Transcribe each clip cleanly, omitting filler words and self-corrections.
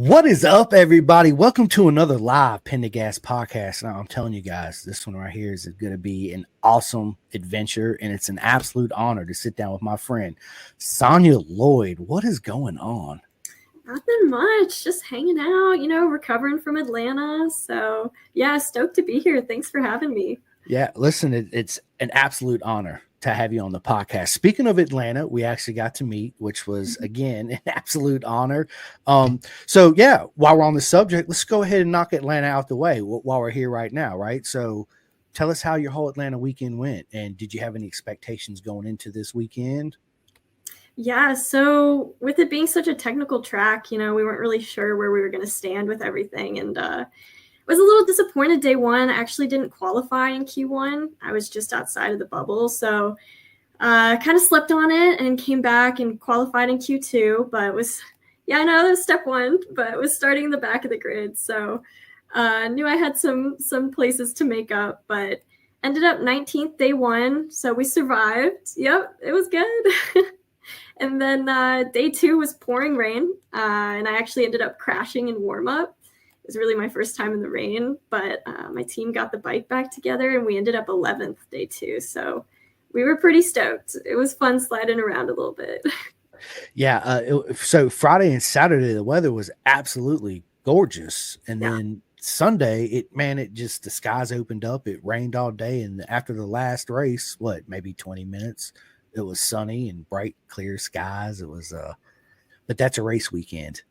What is up, everybody? Welcome to another live Pendergast podcast. Now, I'm telling you guys, this one right here is going to be an awesome adventure, and it's an absolute honor to sit down with my friend Sonya Lloyd. What is going on? Nothing much, just hanging out, recovering from Atlanta. So, yeah, stoked to be here. Thanks for having me. Yeah, listen, it's an absolute honor to have you on the podcast. Speaking of Atlanta, we actually got to meet, which was again an absolute honor. So yeah, while we're on the subject, let's go ahead and knock Atlanta out the way while we're here right now, right? So tell us how your whole Atlanta weekend went, and did you have any expectations going into this weekend? Yeah, so with it being such a technical track, we weren't really sure where we were going to stand with everything, and was a little disappointed day one. I actually didn't qualify in Q1. I was just outside of the bubble. So kind of slept on it and came back and qualified in Q2. But it was, I know that was step one, but it was starting in the back of the grid. So knew I had some places to make up, but ended up 19th day one. So we survived. Yep, it was good. And then day two was pouring rain. And I actually ended up crashing in warm up. It was really my first time in the rain, but my team got the bike back together and we ended up 11th day two. So we were pretty stoked. It was fun sliding around a little bit. Yeah. So Friday and Saturday, the weather was absolutely gorgeous. And then Sunday, the skies opened up. It rained all day. And after the last race, maybe 20 minutes, it was sunny and bright, clear skies. It was, but that's a race weekend.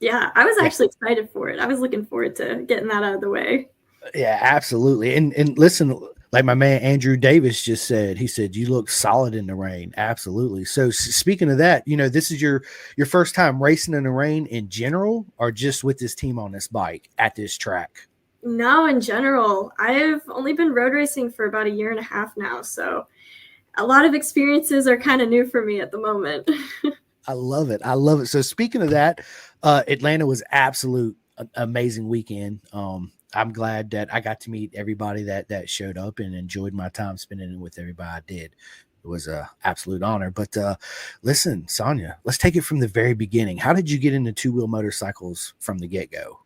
Yeah, I was actually excited for it. I was looking forward to getting that out of the way. Yeah, absolutely. And listen, like my man Andrew Davis just said, he said, you look solid in the rain. Absolutely. So speaking of that, this is your first time racing in the rain in general, or just with this team on this bike at this track? No, in general. I've only been road racing for about a year and a half now. So a lot of experiences are kind of new for me at the moment. I love it. I love it. So speaking of that, Atlanta was absolute amazing weekend. I'm glad that I got to meet everybody that showed up and enjoyed my time spending it with everybody I did. It was an absolute honor. But listen, Sonya, let's take it from the very beginning. How did you get into two-wheel motorcycles from the get-go?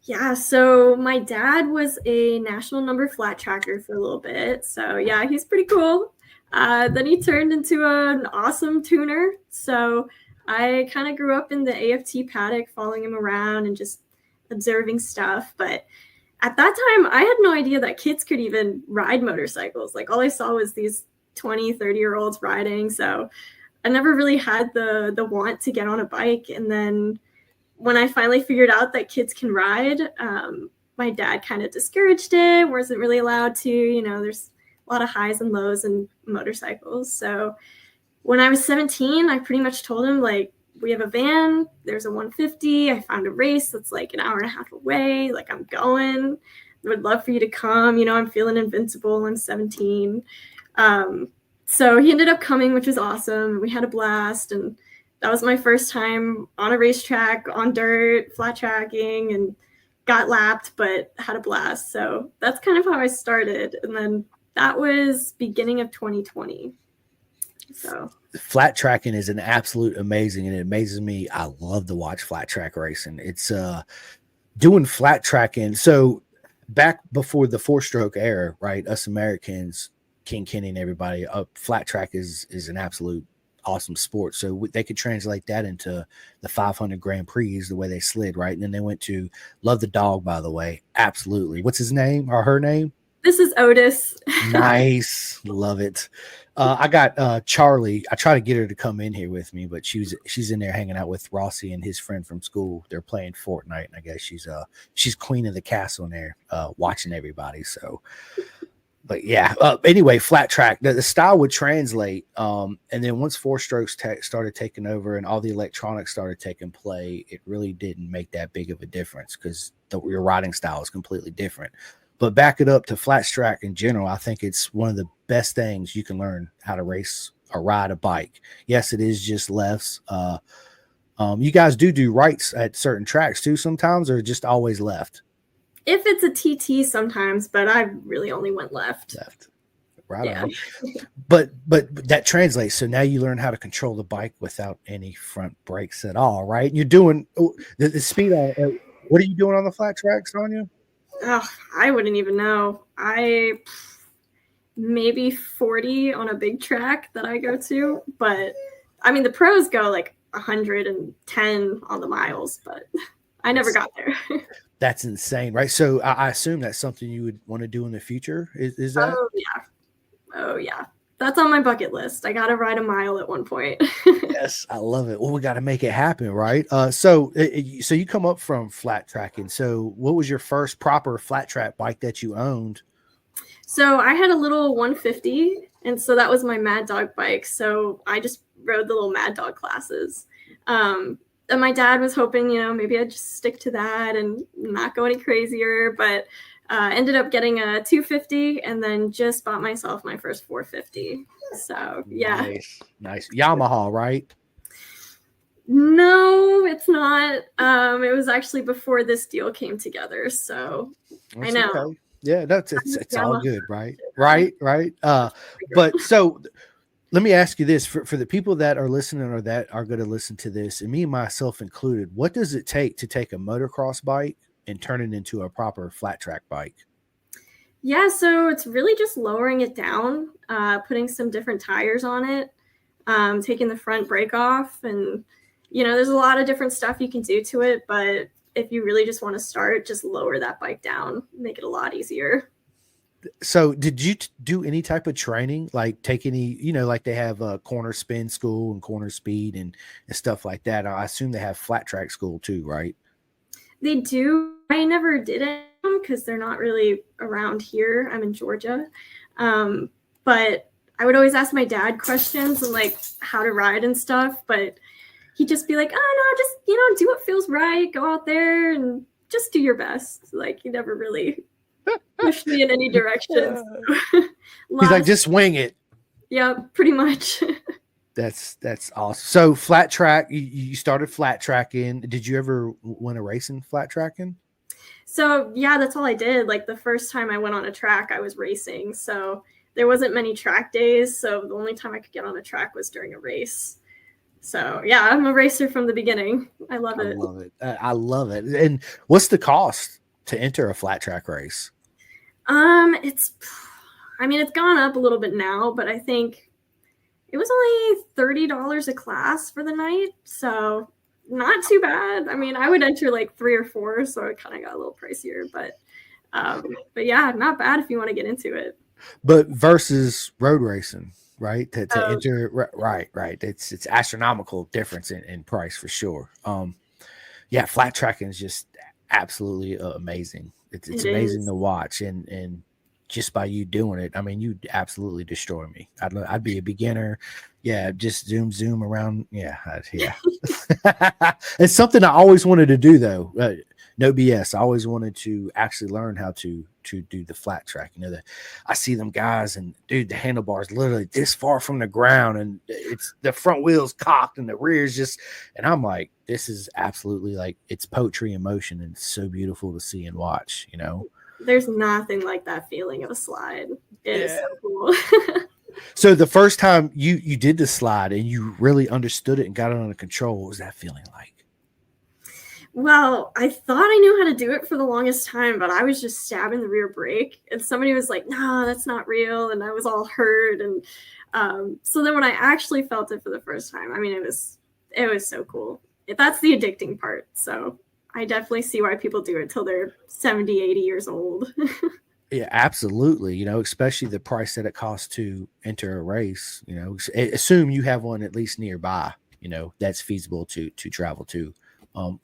Yeah, so my dad was a national number flat tracker for a little bit. So yeah, he's pretty cool. Then he turned into an awesome tuner. So I kind of grew up in the AFT paddock, following him around and just observing stuff. But at that time, I had no idea that kids could even ride motorcycles. Like all I saw was these 20, 30-year-olds riding. So I never really had the want to get on a bike. And then when I finally figured out that kids can ride, my dad kind of discouraged it, wasn't really allowed to. There's a lot of highs and lows in motorcycles. So when I was 17, I pretty much told him, like, we have a van, there's a 150, I found a race that's like an hour and a half away, like I'm going, I would love for you to come, I'm feeling invincible, I'm 17. So he ended up coming, which was awesome. We had a blast, and that was my first time on a racetrack, on dirt, flat tracking, and got lapped, but had a blast. So that's kind of how I started. And then that was beginning of 2020. So flat tracking is an absolute amazing, and it amazes me. I love to watch flat track racing. It's doing flat tracking. So back before the 4-stroke era, right? Us Americans, King Kenny and everybody, flat track is an absolute awesome sport. So they could translate that into the 500 Grand Prix, the way they slid, right? And then they went to love the dog, by the way. Absolutely. What's his name or her name? This is Otis. Nice. Love it. I got Charlie. I try to get her to come in here with me, but she's in there hanging out with Rossi and his friend from school. They're playing Fortnite, and I guess she's queen of the castle in there, watching everybody. So, but yeah. Anyway, flat track. The style would translate, and then once 4-strokes started taking over and all the electronics started taking play, it really didn't make that big of a difference because your riding style is completely different. But back it up to flat track in general, I think it's one of the best things you can learn how to race or ride a bike. Yes, it is just lefts. You guys do rights at certain tracks too sometimes, or just always left? If it's a TT sometimes, but I really only went left. Right Yeah. on. But that translates. So now you learn how to control the bike without any front brakes at all, right? And you're doing the speed on. What are you doing on the flat track, Sonya? Oh, I wouldn't even know. I maybe 40 on a big track that I go to, but I mean the pros go like 110 on the miles, but I never got there. That's insane, right? So I assume that's something you would want to do in the future. Is that? Oh yeah. Oh yeah. That's on my bucket list. I gotta ride a mile at one point. Yes, I love it. Well, we got to make it happen, right? So you come up from flat tracking. So what was your first proper flat track bike that you owned? So I had a little 150, and so that was my Mad Dog bike. So I just rode the little Mad Dog classes. And my dad was hoping, maybe I'd just stick to that and not go any crazier. But ended up getting a 250, and then just bought myself my first 450. So yeah. Nice. Yamaha, right? No, it's not. It was actually before this deal came together. So I That's know. okay. Yeah, it's all Yamaha. good, right? Right. But so let me ask you this for the people that are listening or that are going to listen to this, and me and myself included, what does it take to take a motocross bike and turn it into a proper flat track bike? Yeah, so it's really just lowering it down, putting some different tires on it, taking the front brake off, and there's a lot of different stuff you can do to it. But if you really just want to start, just lower that bike down, make it a lot easier. So did you do any type of training, like take any, like they have a corner spin school and corner speed and stuff like that? I assume they have flat track school too, right? They do. I never did it because they're not really around here. I'm in Georgia. But I would always ask my dad questions and like how to ride and stuff. But he'd just be like, oh, no, just, do what feels right. Go out there and just do your best. Like, he never really pushed me in any direction. He's like, just wing it. Yeah, pretty much. That's awesome. So flat track, you started flat tracking. Did you ever win a race in flat tracking? So yeah, that's all I did. Like the first time I went on a track, I was racing. So there wasn't many track days. So the only time I could get on a track was during a race. So yeah, I'm a racer from the beginning. I love it. I love it. And what's the cost to enter a flat track race? It's gone up a little bit now, but I think it was only $30 a class for the night. So not too bad. I mean, I would enter like 3 or 4, so it kind of got a little pricier, but yeah, not bad if you want to get into it. But versus road racing, right? To enter, right. It's astronomical difference in price for sure. Yeah, flat tracking is just absolutely amazing. It's amazing to watch, and just by you doing it, I mean, you'd absolutely destroy me. I'd be a beginner. Yeah, just zoom around. Yeah. It's something I always wanted to do, though. No BS. I always wanted to actually learn how to do the flat track. That I see them guys, and dude, the handlebars literally this far from the ground, and it's the front wheels cocked and the rear's just, and I'm like, this is absolutely like it's poetry in motion, and it's so beautiful to see and watch. There's nothing like that feeling of a slide. It is so cool. So the first time you did the slide and you really understood it and got it under control, what was that feeling like? Well, I thought I knew how to do it for the longest time, but I was just stabbing the rear brake, and somebody was like, no, that's not real. And I was all hurt. And so then when I actually felt it for the first time, I mean, it was so cool. That's the addicting part. So I definitely see why people do it till they're 70, 80 years old. Yeah, absolutely. Especially the price that it costs to enter a race, assume you have one at least nearby, that's feasible to travel to.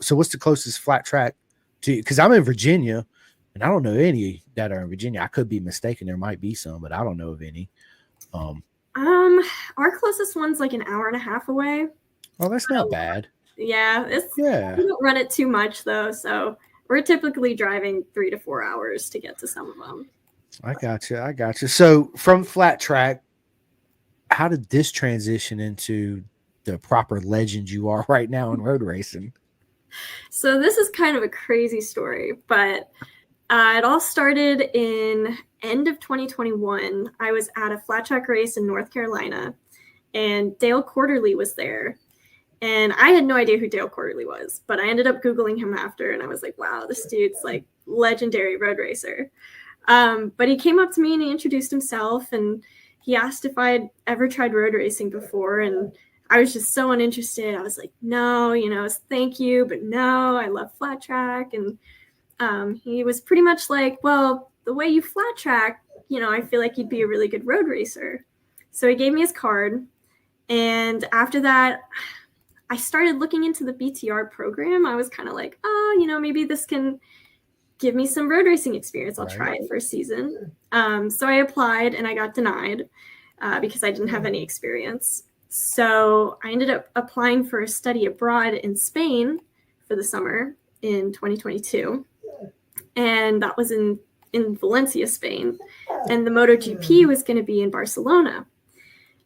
So what's the closest flat track to, because I'm in Virginia and I don't know any that are in Virginia. I could be mistaken. There might be some, but I don't know of any. Our closest one's like an hour and a half away. Oh, that's not bad. Yeah. We don't run it too much though. So we're typically driving 3 to 4 hours to get to some of them. I got you. So from flat track, how did this transition into the proper legend you are right now in road racing? So this is kind of a crazy story, but it all started in end of 2021, I was at a flat track race in North Carolina, and Dale Quarterly was there. And I had no idea who Dale Quarterly was, but I ended up Googling him after, and I was like, wow, this dude's like legendary road racer. But he came up to me and he introduced himself, and he asked if I'd ever tried road racing before. And I was just so uninterested. I was like, no, thank you, but no, I love flat track. And he was pretty much like, well, the way you flat track, I feel like you'd be a really good road racer. So he gave me his card. And after that, I started looking into the BTR program. I was kind of like, oh, maybe this can give me some road racing experience. I'll try it for a season. So I applied and I got denied because I didn't have any experience. So I ended up applying for a study abroad in Spain for the summer in 2022. And that was in Valencia, Spain. And the MotoGP was going to be in Barcelona.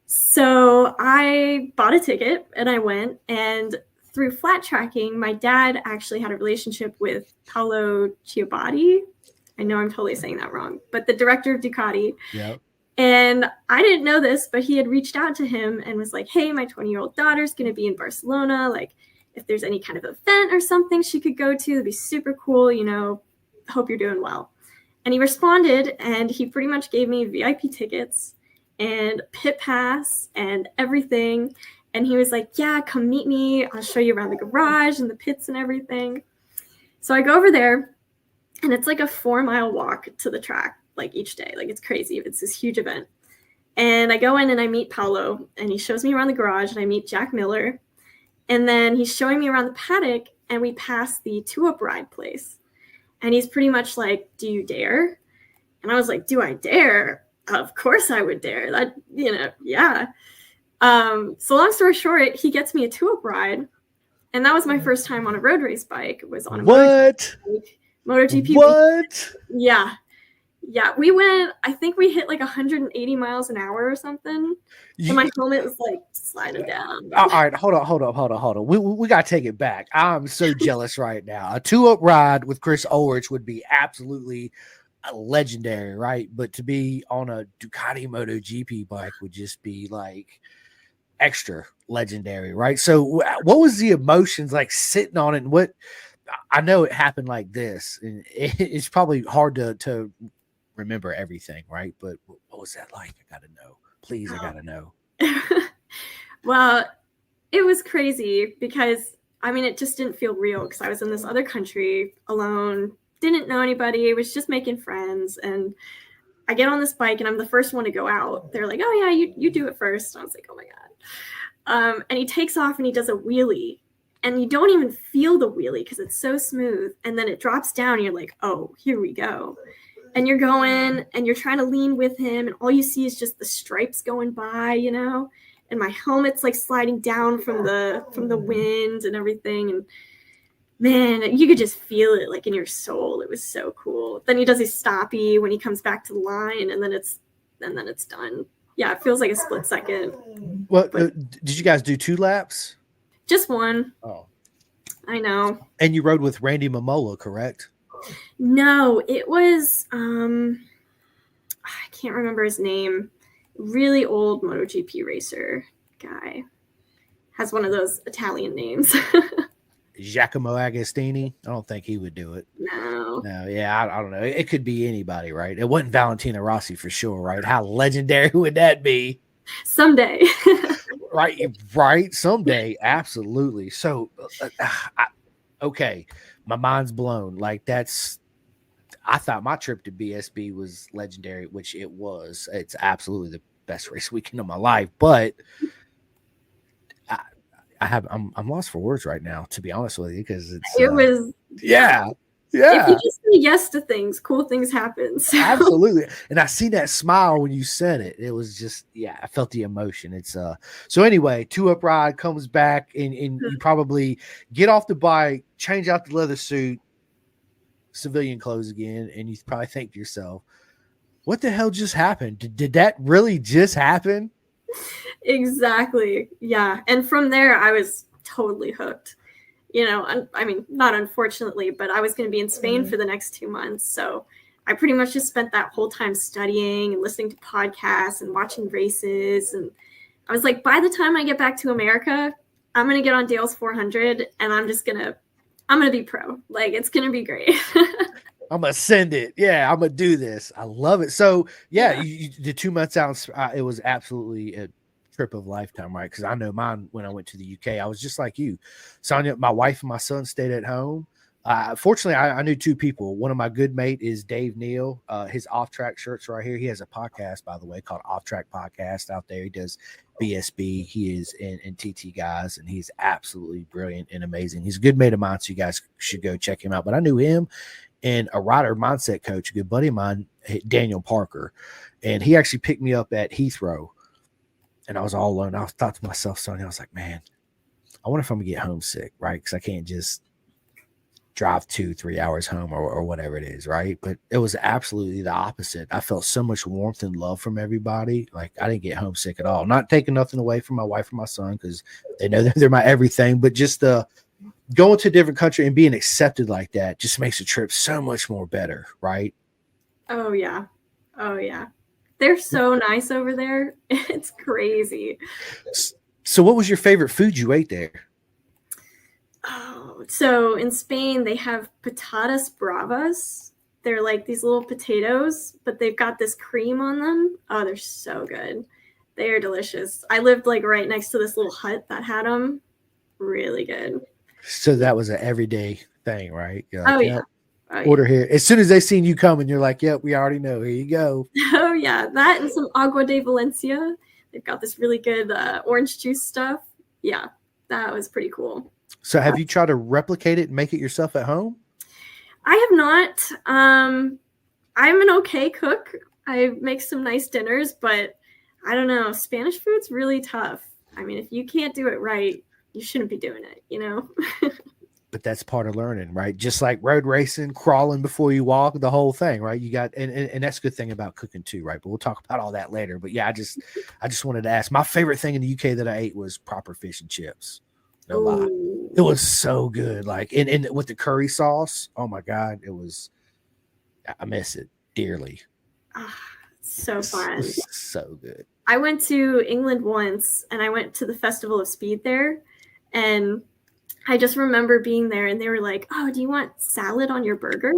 So I bought a ticket and I went, and through flat tracking, my dad actually had a relationship with Paolo Ciabatti. I know I'm totally saying that wrong, but the director of Ducati. Yep. And I didn't know this, but he had reached out to him and was like, hey, my 20-year-old daughter's going to be in Barcelona. Like, if there's any kind of event or something she could go to, it'd be super cool. Hope you're doing well. And he responded, and he pretty much gave me VIP tickets and pit pass and everything. And he was like, yeah, come meet me. I'll show you around the garage and the pits and everything. So I go over there, and it's like a 4-mile walk to the track, like each day. Like, it's crazy. It's this huge event. And I go in and I meet Paolo, and he shows me around the garage, and I meet Jack Miller. And then he's showing me around the paddock, and we pass the two-up ride place. And he's pretty much like, do you dare? And I was like, do I dare? Of course I would dare. That, yeah. So long story short, he gets me a two-up ride. And that was my first time on a road race bike. It was on a MotoGP. What? Yeah. Yeah. We went, I think we hit like 180 miles an hour or something. And my helmet was like sliding down. All right, hold on. We got to take it back. I'm so jealous right now. A two-up ride with Chris Ulrich would be absolutely legendary, right? But to be on a Ducati MotoGP bike would just be like extra legendary, right? So what was the emotions like sitting on it? And what, I know it happened like this, and it's probably hard to remember everything, right? But what was that like? I gotta know. Please, I gotta know. Well, it was crazy because it just didn't feel real because I was in this other country alone, didn't know anybody, was just making friends. And I get on this bike and I'm the first one to go out. They're like, oh yeah, you do it first. And I was like, oh my God. And he takes off and he does a wheelie, and you don't even feel the wheelie because it's so smooth. And then it drops down and you're like, oh, here we go. And you're going and you're trying to lean with him, and all you see is just the stripes going by, and my helmet's like sliding down from the wind and everything. And man, you could just feel it like in your soul. It was so cool. Then he does his stoppie when he comes back to the line, and then it's done. Yeah, it feels like a split second. What did you guys do 2 laps? Just one. Oh, I know. And you rode with Randy Momola, correct? No, it was I can't remember his name. Really old MotoGP racer guy. Has one of those Italian names. Giacomo Agostini. I don't think he would do it. No, yeah, I don't know. It could be anybody, right? It wasn't Valentino Rossi for sure, right? How legendary would that be? Someday. Right. Someday, absolutely. So, okay, my mind's blown. Like I thought my trip to BSB was legendary, which it was. It's absolutely the best race weekend of my life, but I'm lost for words right now, to be honest with you, because it was yeah. If you just say yes to things, cool things happen. So. Absolutely. And I see that smile when you said it. It was just, I felt the emotion. It's so anyway, 2-up ride comes back, and you probably get off the bike, change out the leather suit, civilian clothes again, and you probably think to yourself, what the hell just happened? Did that really just happen? Exactly. Yeah. And from there, I was totally hooked. Not unfortunately, but I was going to be in Spain for the next 2 months. So I pretty much just spent that whole time studying and listening to podcasts and watching races. And I was like, by the time I get back to America, I'm going to get on Dale's 400 and I'm going to be pro. Like, it's going to be great. I'm gonna send it. Yeah, I'm gonna do this. I love it. So yeah, the 2 months out, it was absolutely a trip of a lifetime, right? Because I know mine when I went to the UK, I was just like you, Sonya. My wife and my son stayed at home. Fortunately, I knew 2 people. One of my good mate is Dave Neal. His Off Track shirts right here. He has a podcast, by the way, called Off Track Podcast out there. He does BSB. He is in TT guys, and he's absolutely brilliant and amazing. He's a good mate of mine, so you guys should go check him out. But I knew him and a rider mindset coach, a good buddy of mine, Daniel Parker, and he actually picked me up at Heathrow, and I was all alone. I thought to myself, Sonya, I was like, man, I wonder if I'm gonna get homesick, right? Because I can't just drive 2-3 hours home or whatever it is, right? But it was absolutely the opposite. I felt so much warmth and love from everybody. Like, I didn't get homesick at all. Not taking nothing away from my wife or my son, because they know they're my everything, but just going to a different country and being accepted like that just makes the trip so much more better, right? Oh yeah. They're so nice over there. It's crazy. So what was your favorite food you ate there? Oh, so in Spain they have patatas bravas. They're like these little potatoes, but they've got this cream on them. Oh, they're so good. They are delicious. I lived like right next to this little hut that had them. Really good. So that was an everyday thing, right? You're Like, oh, yeah. Order here. As soon as they seen you coming, you're like, yep, we already know. Here you go. Oh, yeah. That and some agua de Valencia. They've got this really good orange juice stuff. Yeah, that was pretty cool. So have you tried to replicate it and make it yourself at home? I have not. I'm an okay cook. I make some nice dinners, but I don't know. Spanish food's really tough. I mean, if you can't do it right, you shouldn't be doing it, you know? But that's part of learning, right? Just like road racing, crawling before you walk, the whole thing, right? You got, and that's a good thing about cooking too, right? But we'll talk about all that later. But yeah, I just wanted to ask. My favorite thing in the UK that I ate was proper fish and chips. No lie. It was so good. Like, and with the curry sauce, oh my God, I miss it dearly. So fun. So good. I went to England once and I went to the Festival of Speed there, and I just remember being there and they were like, oh, do you want salad on your burger?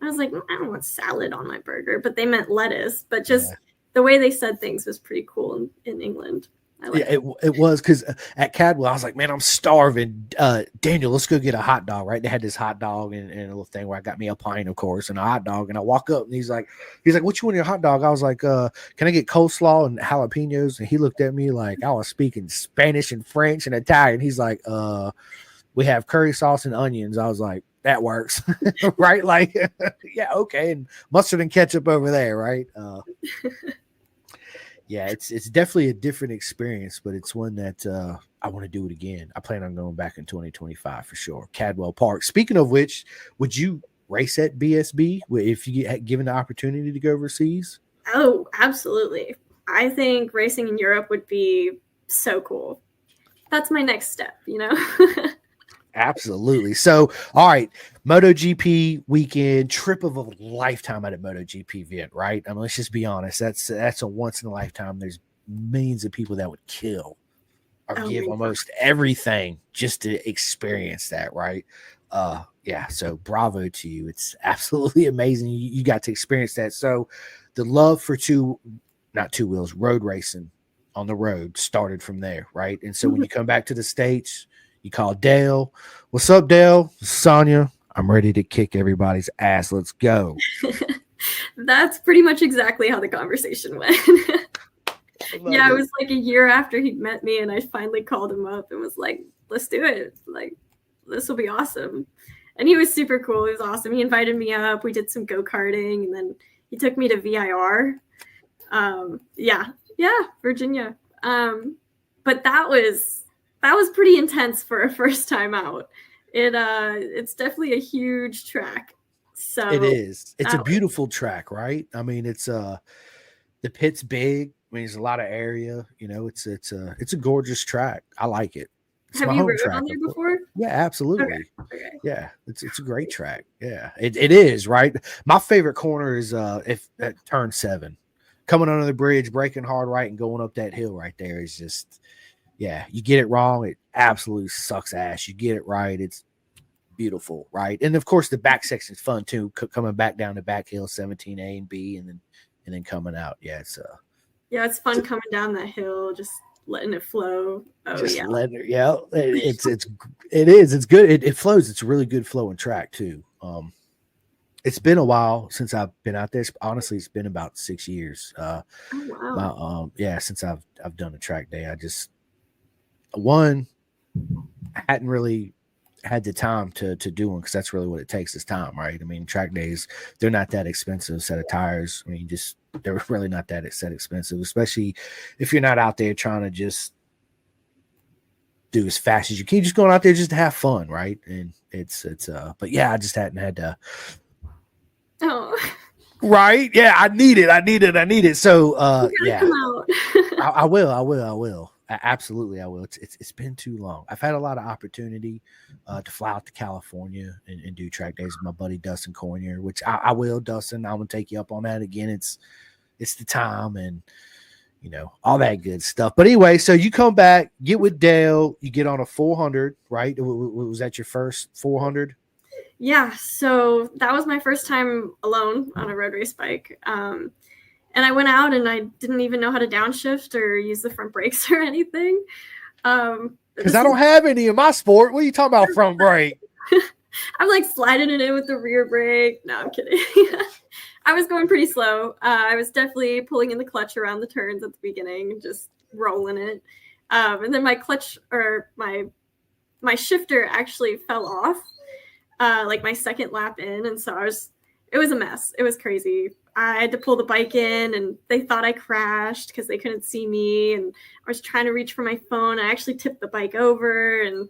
I was like, I don't want salad on my burger, but they meant lettuce. But just the way they said things was pretty cool in England. It was, because at Cadwell, I was like, man, I'm starving. Daniel, let's go get a hot dog, right? They had this hot dog and a little thing where I got me a pint, of course, and a hot dog. And I walk up and he's like, what you want in your hot dog? I was like, can I get coleslaw and jalapenos? And he looked at me like I was speaking Spanish and French and Italian. He's like, we have curry sauce and onions. I was like, that works. Right? Like, yeah, okay. And mustard and ketchup over there, right? Yeah, it's definitely a different experience, but it's one that I want to do it again. I plan on going back in 2025 for sure. Cadwell Park. Speaking of which, would you race at BSB if you get given the opportunity to go overseas? Oh, absolutely. I think racing in Europe would be so cool. That's my next step, you know? Absolutely. So, all right, MotoGP weekend, trip of a lifetime at a MotoGP event, right? I mean, let's just be honest. That's a once in a lifetime. There's millions of people that would kill or give almost everything just to experience that, right? Yeah. So, bravo to you. It's absolutely amazing. You got to experience that. So, the love for road racing on the road started from there, right? And so, when you come back to the States, you call Dale. What's up, Dale? Sonya, I'm ready to kick everybody's ass. Let's go. That's pretty much exactly how the conversation went. It was like a year after he'd met me, and I finally called him up and was like, let's do it. Like, this will be awesome. And he was super cool. He was awesome. He invited me up. We did some go-karting, and then he took me to VIR. Virginia. But that was pretty intense for a first time out. It's definitely a huge track. So it is. It's a beautiful track, right? I mean, it's the pit's big. I mean, there's a lot of area. You know, it's a gorgeous track. I like it. It's Have my you home rode track. on there before? Yeah, Okay. absolutely. Okay. Yeah, it's a great track. Yeah, it is, right? My favorite corner is if at turn 7. Coming under the bridge, braking hard right and going up that hill right there is just, yeah, you get it wrong, it absolutely sucks ass. You get it right, it's beautiful, right? And of course the back section is fun too, coming back down the back hill 17A and B and then coming out. Yeah, Yeah, it's fun coming down that hill, just letting it flow. Oh just yeah. letting it, yeah, it's good. It flows. It's a really good flowing track too. It's been a while since I've been out there. Honestly, it's been about 6 years. Oh My wow. yeah, since I've done a track day. I just one I hadn't really had the time to do them because that's really what it takes is time, right? I mean, track days, they're not that expensive. Set of tires, I mean, just they're really not that expensive, especially if you're not out there trying to just do as fast as you can. Just going out there just to have fun, right? And but yeah, I just hadn't had to. Oh, Right? Yeah, I need it. So you gotta yeah, come out. I will. Absolutely, I will. It's been too long. I've had a lot of opportunity to fly out to California and do track days with my buddy Dustin Cornier, which I will, Dustin. I'm gonna take you up on that again. It's the time and all that good stuff. But anyway, so you come back, get with Dale, you get on a 400, right? Was that your first 400? Yeah, so that was my first time alone on a road race bike. And I went out and I didn't even know how to downshift or use the front brakes or anything. Because I don't have any in my sport. What are you talking about, front brake? I'm like sliding it in with the rear brake. No, I'm kidding. I was going pretty slow. I was definitely pulling in the clutch around the turns at the beginning, just rolling it. And then my clutch or my shifter actually fell off like my second lap in. And so it was a mess. It was crazy. I had to pull the bike in and they thought I crashed because they couldn't see me. And I was trying to reach for my phone. I actually tipped the bike over and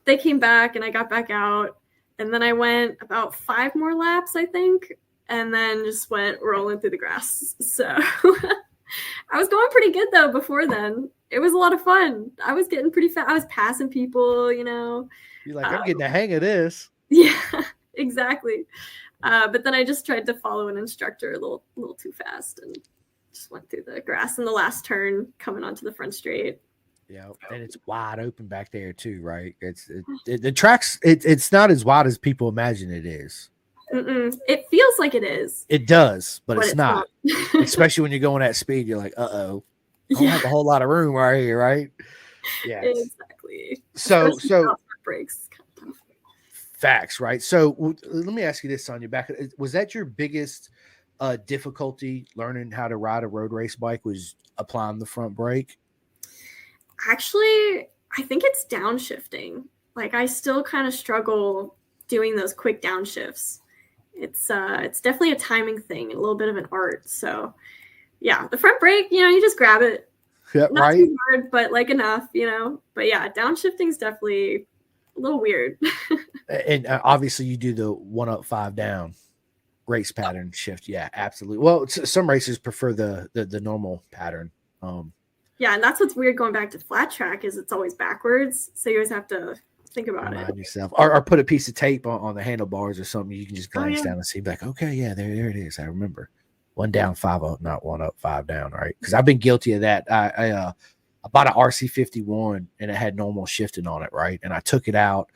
they came back and I got back out. And then I went about 5 more laps, I think, and then just went rolling through the grass. So I was going pretty good though before then. It was a lot of fun. I was getting pretty fast. I was passing people, You're like, I'm getting the hang of this. Yeah, exactly. But then I just tried to follow an instructor a little too fast and just went through the grass in the last turn coming onto the front straight. Yeah, and it's wide open back there too, right? The tracks. It's not as wide as people imagine it is. It feels like it is. It does, but it's not. not. Especially when you're going at speed, you're like, I don't have a whole lot of room right here, right? Yeah, exactly. So breaks. Facts, right? So let me ask you this, Sonya. Was that your biggest difficulty learning how to ride a road race bike? Was applying the front brake? Actually, I think it's downshifting. Like I still kind of struggle doing those quick downshifts. It's definitely a timing thing, a little bit of an art. So yeah, the front brake, you just grab it. Yeah, not right. too hard, but like enough, But yeah, downshifting is definitely a little weird. And obviously you do the 1 up 5 down race pattern shift. Yeah, absolutely. Well, some racers prefer the normal pattern. Yeah, and that's what's weird going back to flat track is it's always backwards, so you always have to think about it yourself, or put a piece of tape on the handlebars or something. You can just glance down and see, like, okay, yeah, there it is. I remember 1 down 5 up, not 1 up 5 down, right? Because I've been guilty of that. I bought an RC51 and it had normal shifting on it, right? And I took it out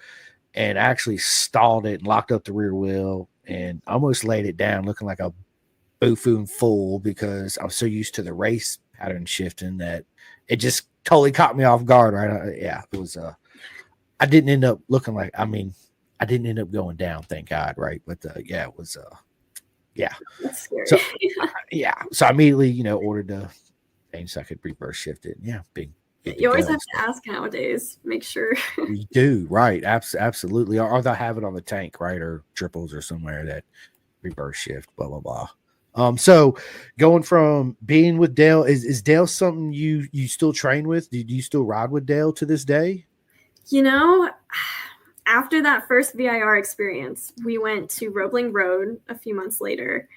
and actually stalled it and locked up the rear wheel and almost laid it down, looking like a buffoon fool because I'm so used to the race pattern shifting that it just totally caught me off guard, right? It was I didn't end up looking like, I didn't end up going down, thank God, right? But it was That's scary. So so I immediately ordered the thing so I could reverse shift it. Yeah, big. You always have to ask nowadays, make sure. You do, right? Absolutely. Or they'll have it on the tank, right? Or triples or somewhere that reverse shift, blah blah blah. So going from being with Dale, is Dale something you still train with? Do you still ride with Dale to this day? After that first VIR experience, we went to Roebling Road a few months later.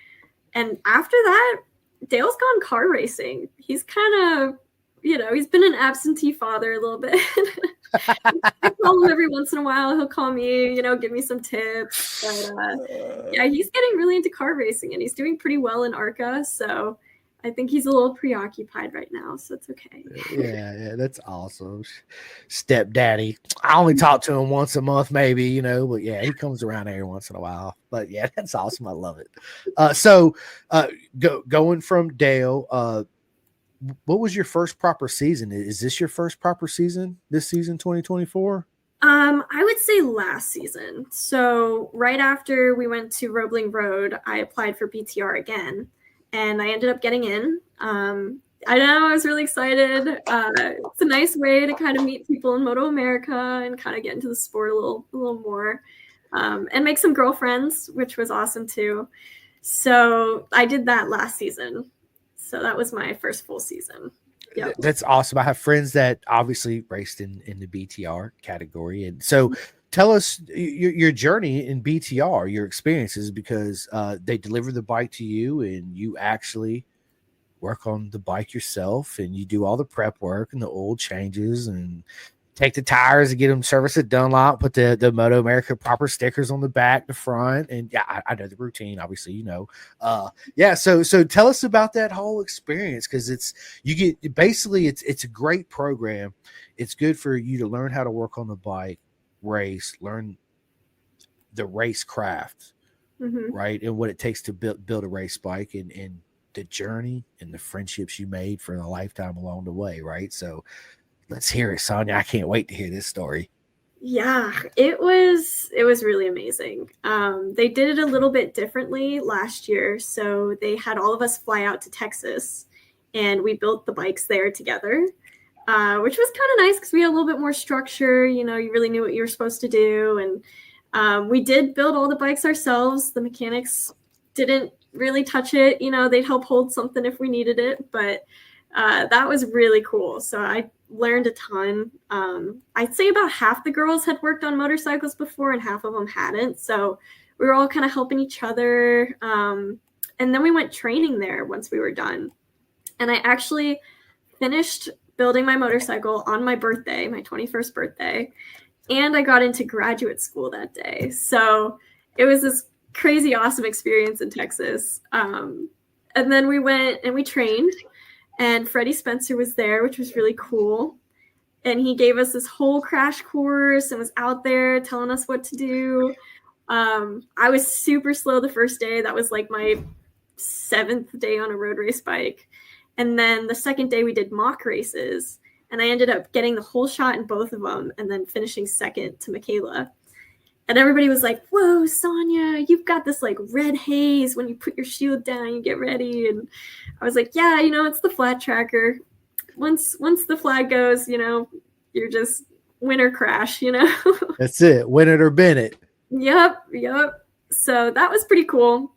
And after that, Dale's gone car racing. He's kind of, he's been an absentee father a little bit. I call him every once in a while. He'll call me, give me some tips. But yeah, he's getting really into car racing, and he's doing pretty well in ARCA. So I think he's a little preoccupied right now, so it's okay. Yeah, that's awesome. Stepdaddy. I only talk to him once a month, maybe, but yeah, he comes around every once in a while. But yeah, that's awesome. I love it. Going from Dale, what was your first proper season? Is this your first proper season this season, 2024? I would say last season. So right after we went to Roebling Road, I applied for BTR again, and I ended up getting in. I know, I was really excited. It's a nice way to kind of meet people in Moto America and kind of get into the sport a little more, and make some girlfriends, which was awesome too. So I did that last season. So that was my first full season. Yep. That's awesome. I have friends that obviously raced in the BTR category. And so tell us your journey in BTR, your experiences, because they deliver the bike to you and you actually work on the bike yourself and you do all the prep work and the oil changes and take the tires and get them serviced at Dunlop, put the Moto America proper stickers on the back, the front. And yeah, I know the routine, obviously, yeah. So tell us about that whole experience. Cause it's a great program. It's good for you to learn how to work on the bike, race, learn the race craft, right. And what it takes to build a race bike and the journey and the friendships you made for a lifetime along the way. Right. So, let's hear it, Sonya. I can't wait to hear this story. Yeah, it was really amazing. They did it a little bit differently last year. So they had all of us fly out to Texas and we built the bikes there together, which was kind of nice because we had a little bit more structure. You really knew what you were supposed to do. And we did build all the bikes ourselves. The mechanics didn't really touch it. They'd help hold something if we needed it. But that was really cool. So I learned a ton. I'd say about half the girls had worked on motorcycles before and half of them hadn't. So we were all kind of helping each other. And then we went training there once we were done. And I actually finished building my motorcycle on my birthday, my 21st birthday. And I got into graduate school that day. So it was this crazy, awesome experience in Texas. And then we went and we trained. And Freddie Spencer was there, which was really cool. And he gave us this whole crash course and was out there telling us what to do. I was super slow the first day. That was like my 7th day on a road race bike. And then the second day we did mock races. And I ended up getting the whole shot in both of them and then finishing second to Michaela. And everybody was like, whoa, Sonya, you've got this like red haze when you put your shield down, you get ready. And I was like, yeah, it's the flat tracker. Once the flag goes, you're just win or crash, That's it. Win it or bin it. Yep. So that was pretty cool.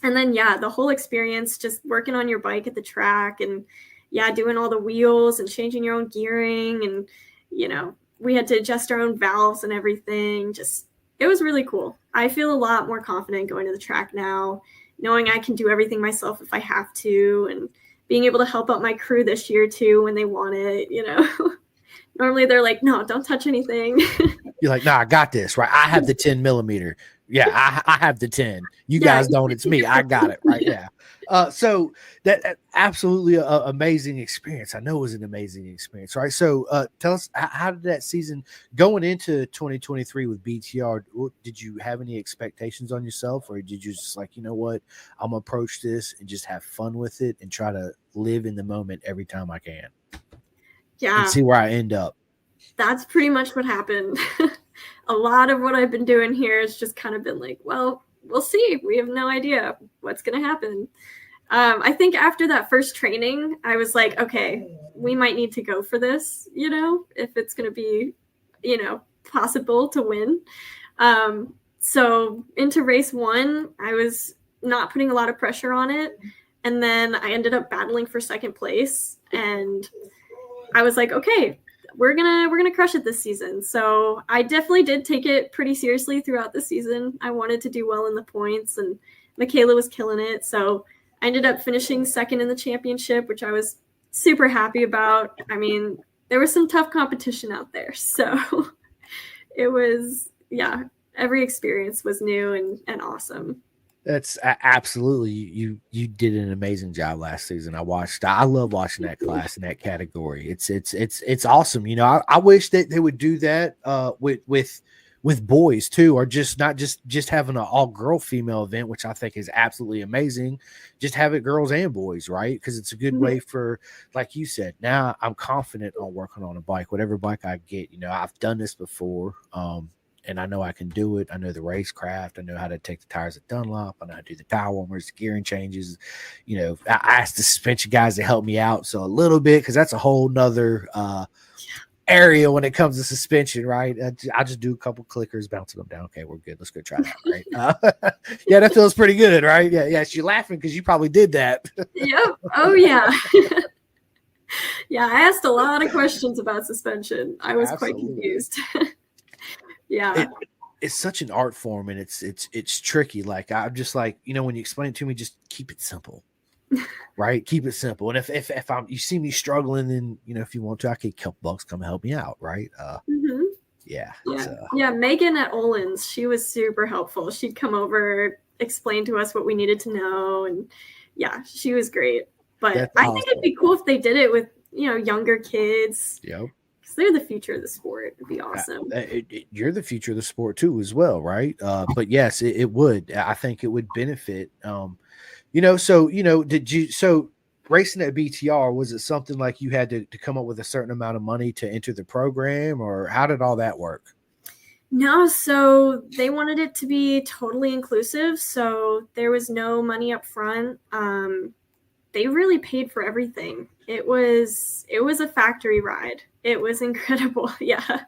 And then, yeah, the whole experience, just working on your bike at the track and, yeah, doing all the wheels and changing your own gearing. And, we had to adjust our own valves and everything. It was really cool. I feel a lot more confident going to the track now, knowing I can do everything myself if I have to, and being able to help out my crew this year too when they want it, Normally they're like, no, don't touch anything. You're like, nah, I got this, right? I have the 10 millimeter. Yeah, I have the 10. You guys don't. It's me. I got it, right? Yeah. So that absolutely amazing experience. I know it was an amazing experience, right? So tell us, how did that season going into 2023 with BTR? Did you have any expectations on yourself, or did you just like, you know what, I'm gonna approach this and just have fun with it and try to live in the moment every time I can? Yeah. And see where I end up. That's pretty much what happened. A lot of what I've been doing here has just kind of been like, well, we'll see. We have no idea what's going to happen. I think after that first training, I was like, okay, we might need to go for this, if it's going to be, possible to win. So into race 1, I was not putting a lot of pressure on it. And then I ended up battling for second place. And I was like, okay, we're gonna crush it this season. So I definitely did take it pretty seriously throughout the season. I wanted to do well in the points, and Michaela was killing it. So I ended up finishing second in the championship, which I was super happy about. I mean, there was some tough competition out there. So it was, yeah, every experience was new and awesome. That's absolutely you did an amazing job last season. I love watching that class in that category. It's awesome. You know, I wish that they would do that with boys too, or just not just having an all girl female event, which I think is absolutely amazing. Just have it girls and boys, right? Because it's a good Mhm. way for, like you said, now I'm confident on working on a bike, whatever bike I get. You know, I've done this before. And I know I can do it. I know the racecraft. I know how to take the tires at Dunlop. I know how to do the tire warmers, the gearing changes. You know, I asked the suspension guys to help me out. So a little bit, because that's a whole nother area when it comes to suspension, right? I'll just do a couple clickers, bouncing them down. Okay, we're good. Let's go try that, right? Yeah, that feels pretty good, right? Yeah, yeah. You're laughing because you probably did that. Yep. Oh, yeah. Yeah, I asked a lot of questions about suspension. I was quite Absolutely. confused. Yeah. It, it's such an art form, and it's tricky. Like I'm just like, you know, when you explain it to me, just keep it simple, right? Keep it simple. And if I'm you see me struggling, then you know if you want to, I could couple bucks come help me out, right? Hmm. Yeah, Yeah. Yeah. Megan at Olin's, she was super helpful. She'd come over, explain to us what we needed to know. And yeah, she was great. But that's I think it'd awesome. be cool if they did it with, younger kids, Yep. because they're the future of the sport. It'd be awesome. You're the future of the sport too, as well, right? But yes, it would. I think it would benefit. You know, so you know, did you so racing at BTR, was it something like you had to come up with a certain amount of money to enter the program, or how did all that work? No, so they wanted it to be totally inclusive. So there was no money up front. They really paid for everything. It was a factory ride. It was incredible. Yeah.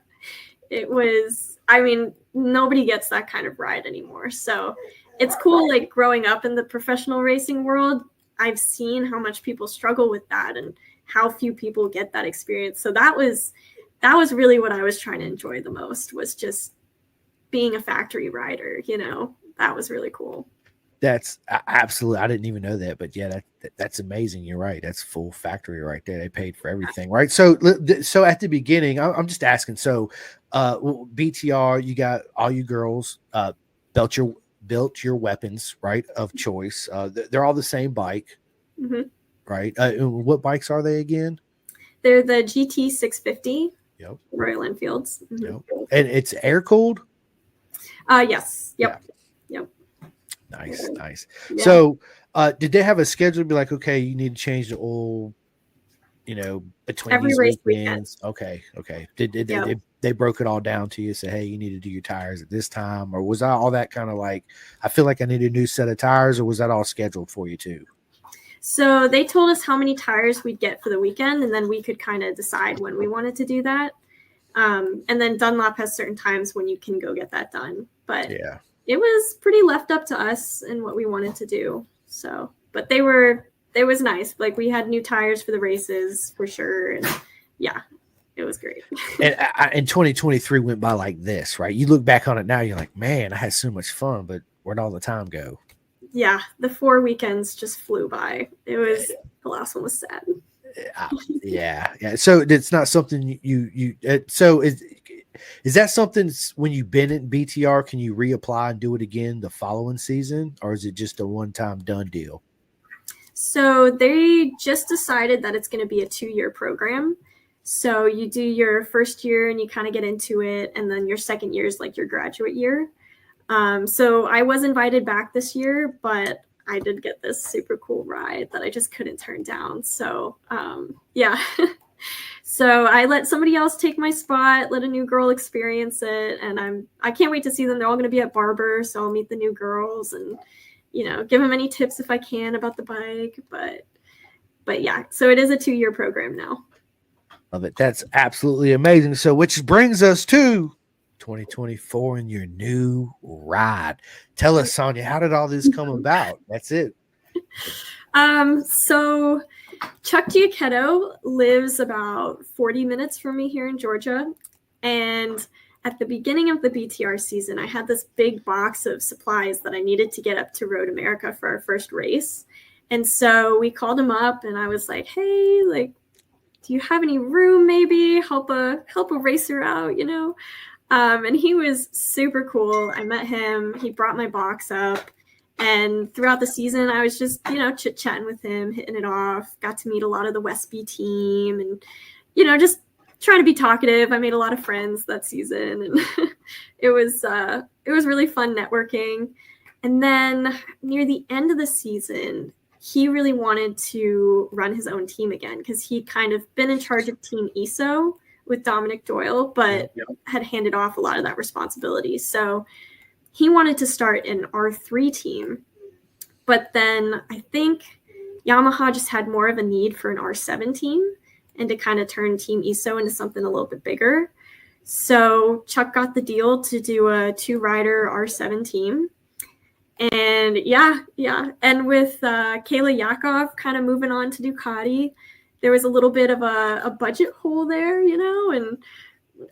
It was, I mean, nobody gets that kind of ride anymore. So it's cool, like growing up in the professional racing world, I've seen how much people struggle with that and how few people get that experience. So that was really what I was trying to enjoy the most, was just being a factory rider. That was really cool. That's absolutely. I didn't even know that, but yeah, that's amazing. You're right. That's full factory right there. They paid for everything, right? So at the beginning, I'm just asking. So, BTR, you got all you girls built your weapons, right, of choice. They're all the same bike, Hmm. right? What bikes are they again? They're the GT 650 Yep, Royal Enfields. Hmm. yep. And it's air cooled. Yes. Yeah, Yep. Yep. nice, nice. Yeah. So, did they have a schedule to be like, okay, you need to change the oil, you know, between Every these race weekend. weekends? Okay, okay. Did Yep. they broke it all down to you? Say, hey, you need to do your tires at this time, or was that all that kind of like, I feel like I need a new set of tires, or was that all scheduled for you too? So they told us how many tires we'd get for the weekend, and then we could kind of decide when we wanted to do that. And then Dunlop has certain times when you can go get that done. But Yeah, it was pretty left up to us and what we wanted to do. So, but it was nice. Like we had new tires for the races for sure. And yeah, it was great. and 2023 went by like this, right? You look back on it now, you're like, man, I had so much fun, but where'd all the time go? Yeah, the 4 weekends just flew by. The last one was sad. Uh, yeah, yeah. So it's not something so is that something when you've been at BTR, can you reapply and do it again the following season, or is it just a one-time done deal? So they just decided that it's going to be a 2-year program. So you do your first year and you kind of get into it, and then your second year is like your graduate year. So I was invited back this year, but I did get this super cool ride that I just couldn't turn down. So yeah. So I let somebody else take my spot, let a new girl experience it, and I can't wait to see them. They're all going to be at Barber, so I'll meet the new girls and give them any tips if I can about the bike. But yeah, so it is a 2-year program now. Love it. That's absolutely amazing. So, which brings us to 2024 and your new ride. Tell us, Sonya, how did all this come about? That's it. So Chuck Giacchetto lives about 40 minutes from me here in Georgia. And at the beginning of the BTR season, I had this big box of supplies that I needed to get up to Road America for our first race. And so we called him up and I was like, hey, like, do you have any room? Maybe help a racer out, you know? And he was super cool. I met him. He brought my box up. And throughout the season, I was just, you know, chit-chatting with him, hitting it off. Got to meet a lot of the Westby team and, you know, just trying to be talkative. I made a lot of friends that season. And it was really fun networking. And then near the end of the season, he really wanted to run his own team again because he'd kind of been in charge of Team ESO with Dominic Doyle, but had handed off a lot of that responsibility. So he wanted to start an R3 team, but then I think Yamaha just had more of a need for an R7 team and to kind of turn Team ESO into something a little bit bigger. So Chuck got the deal to do a 2-rider R7 team. And yeah. And with Kayla Yakov kind of moving on to Ducati, there was a little bit of a budget hole there, you know, and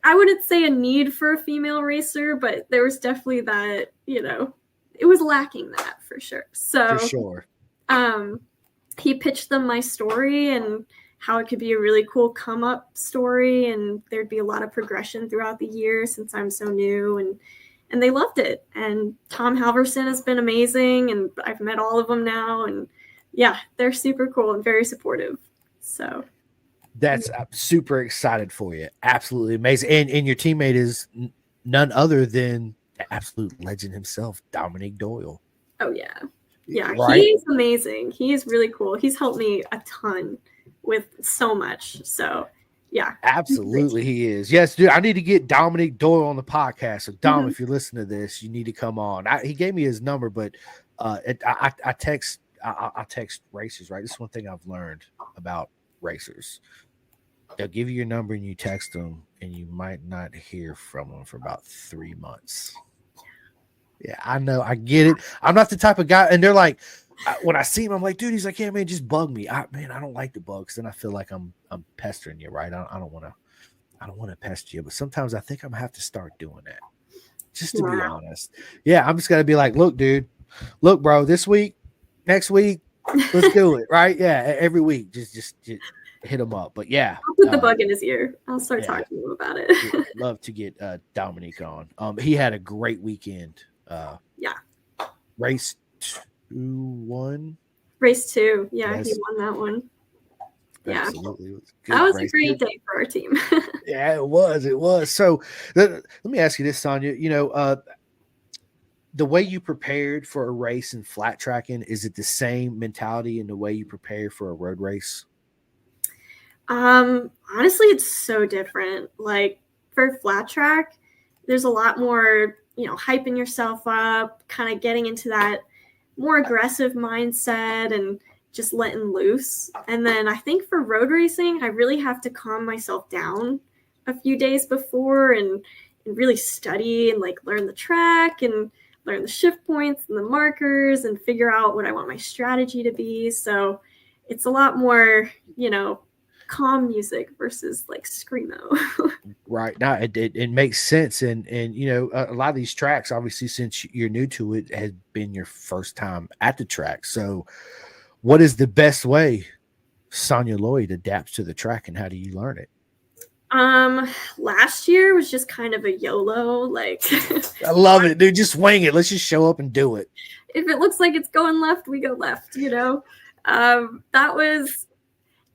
I wouldn't say a need for a female racer, but there was definitely that, you know, it was lacking that for sure. So For sure. He pitched them my story and how it could be a really cool come up story. And there'd be a lot of progression throughout the year since I'm so new, and they loved it. And Tom Halverson has been amazing. And I've met all of them now. And yeah, they're super cool and very supportive. So that's I'm super excited for you. Absolutely amazing. And your teammate is none other than the absolute legend himself, Dominic Doyle. Oh yeah. Yeah, right? He's amazing. He is really cool. He's helped me a ton with so much. So yeah. Absolutely he is. Yes, dude. I need to get Dominic Doyle on the podcast. So Dom, if you listen to this, you need to come on. He gave me his number, but I text racers, right? This is one thing I've learned about racers. They'll give you your number and you text them, and you might not hear from them for about 3 months. Yeah, I know. I get it. I'm not the type of guy. And they're like, when I see him, I'm like, dude, he's like, yeah, man, just bug me. I don't like the bugs. Then I feel like I'm pestering you, right? I don't want to pester you. But sometimes I think I'm gonna have to start doing that. Just to be honest. Yeah, I'm just gonna be like, look, dude, look, bro, this week, next week, let's do it, right? Yeah, every week, just hit him up. But yeah, I'll put the bug in his ear. I'll start talking to him about it. Love to get Dominic on. He had a great weekend. Race 2-1. Race 2. Yeah, yes. He won that one. Yeah. Absolutely. That was a great day for our team. Yeah, it was. So let me ask you this, Sonya. You know, the way you prepared for a race in flat tracking, is it the same mentality in the way you prepare for a road race? Honestly, it's so different. Like for flat track, there's a lot more, you know, hyping yourself up, kind of getting into that more aggressive mindset and just letting loose. And then I think for road racing, I really have to calm myself down a few days before and really study and like learn the track and learn the shift points and the markers and figure out what I want my strategy to be. So it's a lot more, you know, calm music versus like screamo. Right. Now it makes sense. And you know, a lot of these tracks, obviously, since you're new to it, has been your first time at the track. So what is the best way Sonya Lloyd adapts to the track, and how do you learn it? Last year was just kind of a YOLO. Like I love it, dude. Just wing it. Let's just show up and do it. If it looks like it's going left, we go left, you know?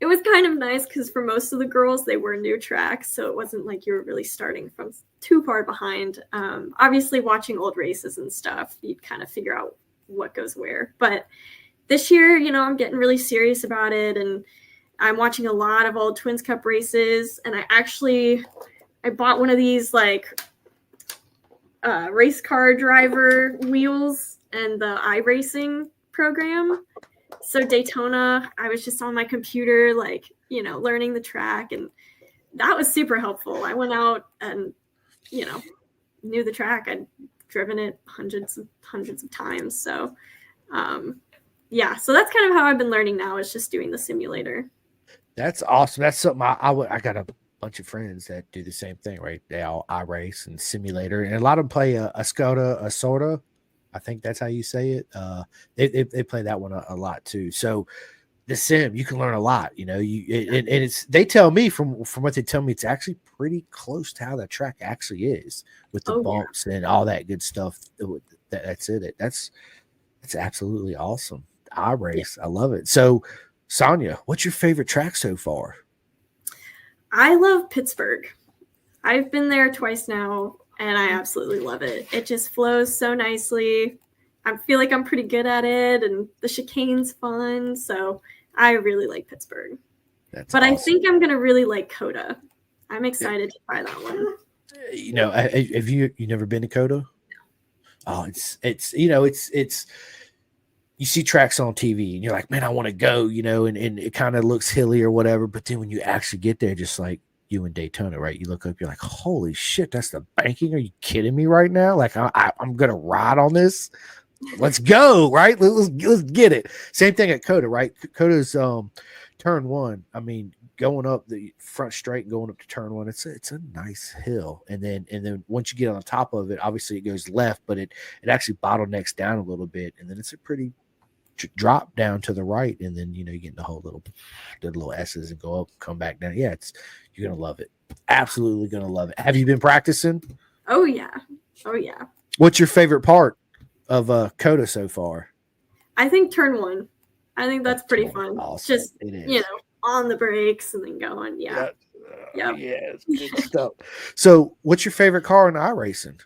It was kind of nice because for most of the girls, they were new tracks. So it wasn't like you were really starting from too far behind. Obviously watching old races and stuff, you'd kind of figure out what goes where. But this year, you know, I'm getting really serious about it. And I'm watching a lot of old Twins Cup races. And I bought one of these like race car driver wheels and the iRacing program. So Daytona, I was just on my computer, like, you know, learning the track, and that was super helpful. I went out and, you know, knew the track. I'd driven it hundreds of times. So, yeah, so that's kind of how I've been learning now, is just doing the simulator. That's awesome. That's something I got a bunch of friends that do the same thing, right? They all iRace and simulator, and a lot of them play a Skoda, a Sorta. I think that's how you say it. They play that one a lot too. So the sim, you can learn a lot. You know, and it's they tell me from what they tell me, it's actually pretty close to how the track actually is with the Oh yeah. bumps and all that good stuff. That's it. That's absolutely awesome. I Yeah. race, I love it. So, Sonya, what's your favorite track so far? I love Pittsburgh. I've been there twice now, and I absolutely love it. It just flows so nicely. I feel like I'm pretty good at it, and the chicane's fun. So I really like Pittsburgh. That's But I awesome. think I'm gonna really like Coda. I'm excited to try that one. You know, have you never been to Coda? Oh, it's it's you see tracks on TV and you're like, man, I want to go, and it kind of looks hilly or whatever. But then when you actually get there, just like you in Daytona, right? You look up, you're like, holy shit, that's the banking. Are you kidding me right now? Like, I'm going to ride on this. Let's go, right? Let's get it. Same thing at Coda, right? Coda's turn one. I mean, going up the front straight and going up to turn one, it's a nice hill. And then once you get on top of it, obviously it goes left, but it actually bottlenecks down a little bit, and then it's a pretty drop down to the right, and then you get the whole the little S's and go up, come back down. Yeah, you're gonna love it. Absolutely gonna love it. Have you been practicing? Oh yeah. Oh yeah. What's your favorite part of Coda so far? I think turn one. I think that's pretty Turn one. fun. Awesome. Just It is. on the brakes and then going. Yeah. Yep. Yes, good stuff. So, what's your favorite car in iRacing?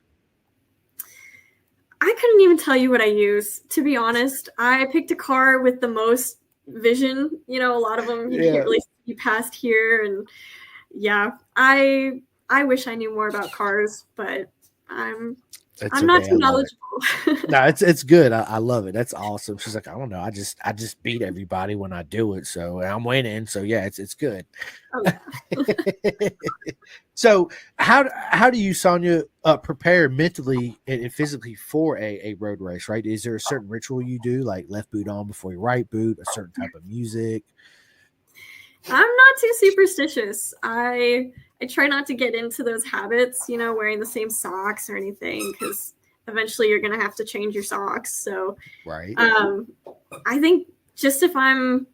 I couldn't even tell you what I use, to be honest. I picked a car with the most vision. A lot of them you can't really see past here, and yeah, I wish I knew more about cars, but I'm not too knowledgeable. No, it's good. I love it. That's awesome. She's like, I don't know. I just beat everybody when I do it, so I'm winning. So yeah, it's good. Oh, yeah. So how do you, Sonya, prepare mentally and physically for a road race? Right? Is there a certain ritual you do, like left boot on before your right boot, a certain type of music? I'm not too superstitious. I try not to get into those habits, wearing the same socks or anything, because eventually you're gonna have to change your socks. So right. I think just if I'm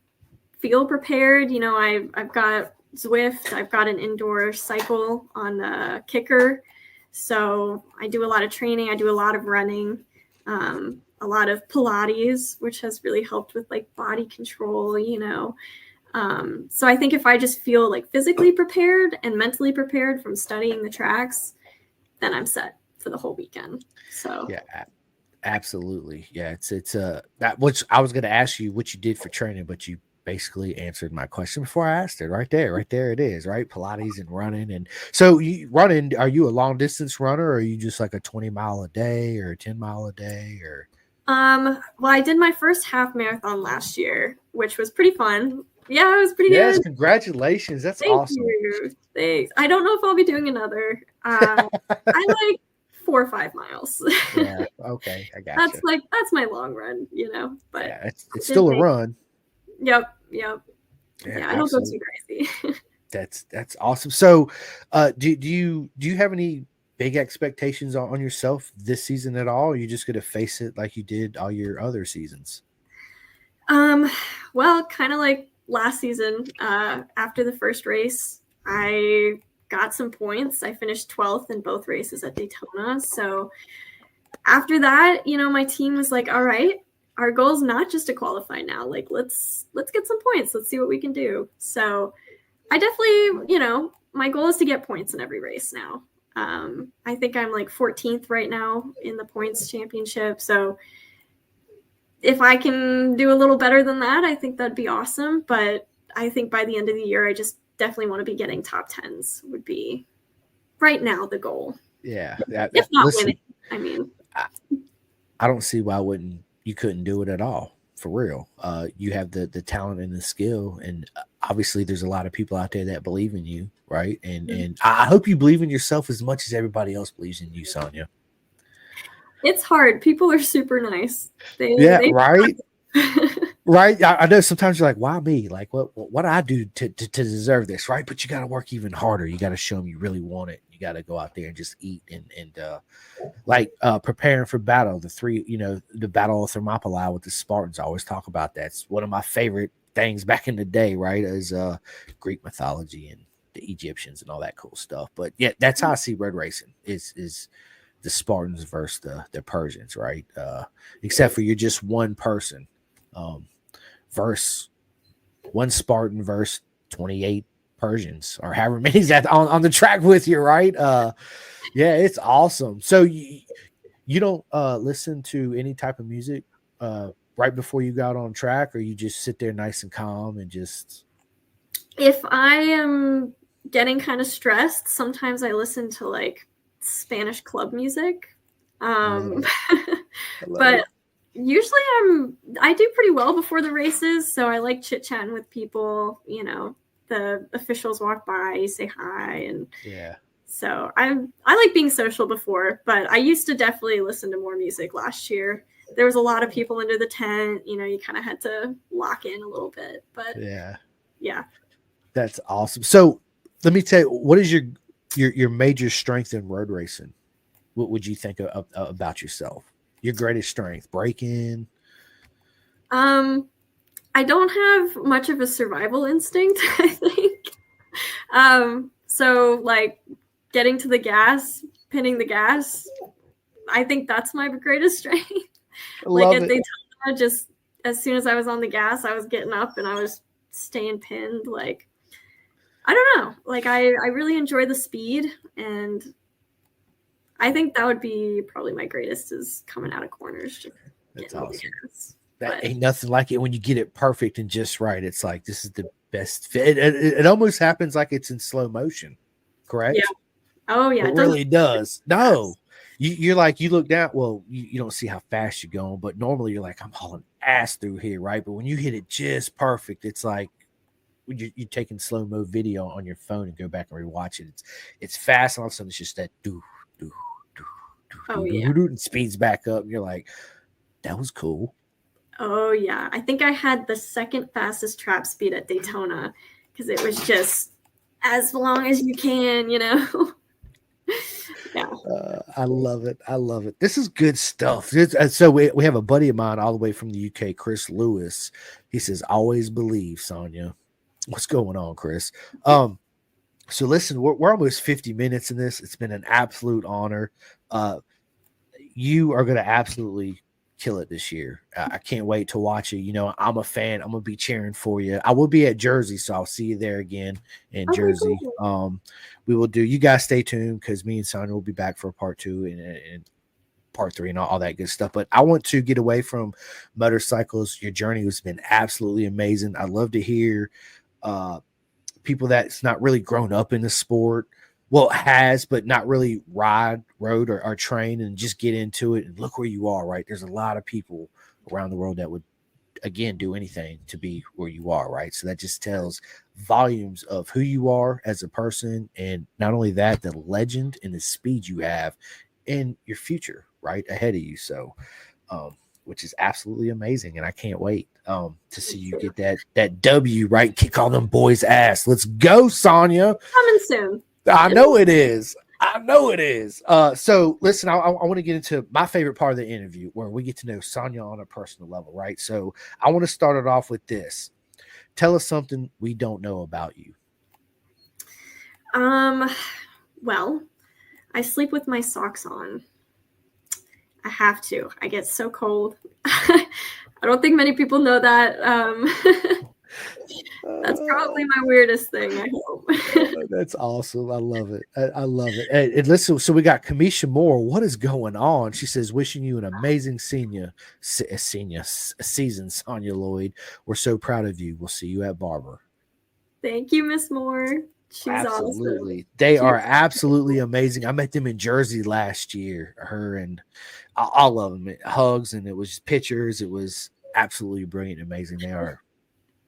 feel prepared, I've got Zwift, I've got an indoor cycle on the kicker. So I do a lot of training, I do a lot of running, a lot of Pilates, which has really helped with like body control, So I think if I just feel like physically prepared and mentally prepared from studying the tracks, then I'm set for the whole weekend. So yeah, absolutely. Yeah, it's that which I was going to ask you what you did for training, but you basically answered my question before I asked it. Right there it is. Right, Pilates and running. And so you running? Are you a long distance runner, or are you just like a 20-mile a day or a 10-mile a day, or? Well, I did my first half marathon last year, which was pretty fun. Yeah, it was pretty good. Yes, congratulations. That's awesome. Thank you. Thanks. I don't know if I'll be doing another. I like 4 or 5 miles. Yeah. Okay. I got you. That's my long run, But yeah, it's still a run. Yep. Yeah, I don't go too crazy. That's awesome. So, do you have any big expectations on yourself this season at all? Or are you just going to face it like you did all your other seasons? Well, kind of like last season, after the first race, I got some points. I finished 12th in both races at Daytona. So after that, my team was like, all right, our goal is not just to qualify now. Like, let's get some points. Let's see what we can do. So I definitely, my goal is to get points in every race now. I think I'm like 14th right now in the points championship. So if I can do a little better than that, I think that'd be awesome. But I think by the end of the year, I just definitely want to be getting top 10s would be right now the goal. Yeah. If not winning, I mean. I don't see why you couldn't do it at all, for real. You have the talent and the skill, and obviously there's a lot of people out there that believe in you, right? And I hope you believe in yourself as much as everybody else believes in you, Sonya. It's hard. People are super nice. Right. Right. I know sometimes you're like, why me? Like, what do I do to deserve this? Right. But you got to work even harder. You got to show them you really want it. You got to go out there and just eat and preparing for battle. The battle of Thermopylae with the Spartans. I always talk about that. It's one of my favorite things back in the day, right? As Greek mythology and the Egyptians and all that cool stuff. But yeah, that's how I see road racing is the Spartans versus the Persians, right? Except for you're just one person, versus one Spartan versus 28 Persians or however many's that on the track with you, right? Yeah, it's awesome. So you don't listen to any type of music right before you got on track, or you just sit there nice and calm and just. If I am getting kind of stressed, sometimes I listen to like Spanish club music. But usually I do pretty well before the races, so I like chit chatting with people. You know, the officials walk by, you say hi, and yeah. So I like being social before, but I used to definitely listen to more music last year. There was a lot of people under the tent. You know, you kind of had to lock in a little bit, but yeah. That's awesome. So let me tell you, what is your major strength in road racing? What would you think about yourself? Your greatest strength, braking? I don't have much of a survival instinct, I think. So like getting to the gas, pinning the gas, I think that's my greatest strength. Like at Daytona, just as soon as I was on the gas, I was getting up and I was staying pinned. Like, I don't know. Like I really enjoy the speed, and I think that would be probably my greatest is coming out of corners. Just that's awesome. Ain't nothing like it when you get it perfect and just right. It's like, this is the best fit. It almost happens like it's in slow motion, correct? Yeah. Oh yeah, it really does. No, you're like, you look down. Well, you don't see how fast you're going, but normally you're like, I'm hauling ass through here, right? But when you hit it just perfect, it's like you're taking slow mo video on your phone and go back and rewatch it. It's fast, and all of a sudden it's just that and speeds back up. And you're like, that was cool. Oh yeah, I think I had the second fastest trap speed at Daytona because it was just as long as you can, you know. Yeah. I love it. I love it. This is good stuff. So we have a buddy of mine all the way from the UK, Chris Lewis. He says, always believe, Sonya. What's going on, Chris? So listen, we're almost 50 minutes in this. It's been an absolute honor. You are going to absolutely kill it this year. I can't wait to watch it. You know, I'm a fan. I'm gonna be cheering for you. I will be at Jersey, so I'll see you there again in Jersey. Cool. We will do. You guys stay tuned because me and Sonya will be back for part 2 and part 3 and all that good stuff. But I want to get away from motorcycles. Your journey has been absolutely amazing. I love to hear people that's not really grown up in the sport. Well, it has, but not really rode or train and just get into it and look where you are, right? There's a lot of people around the world that would, again, do anything to be where you are, right? So that just tells volumes of who you are as a person. And not only that, the legend and the speed you have in your future, right, ahead of you. So, which is absolutely amazing. And I can't wait to see you get that W, right? Kick all them boys' ass. Let's go, Sonya. Coming soon. I know it is. So listen, I want to get into my favorite part of the interview where we get to know Sonya on a personal level, right? So I want to start it off with this. Tell us something we don't know about you. Well, I sleep with my socks on. I have to. I get so cold. I don't think many people know that. That's probably my weirdest thing, I hope. That's awesome. I love it. I love it. And listen, so we got Kamisha Moore. What is going on? She says, wishing you an amazing season, Sonya Lloyd. We're so proud of you. We'll see you at Barber. Thank you, Miss Moore. She's absolutely awesome. They are absolutely amazing. I met them in Jersey last year, her and all of them. Hugs, and it was pictures. It was absolutely brilliant, amazing. They are.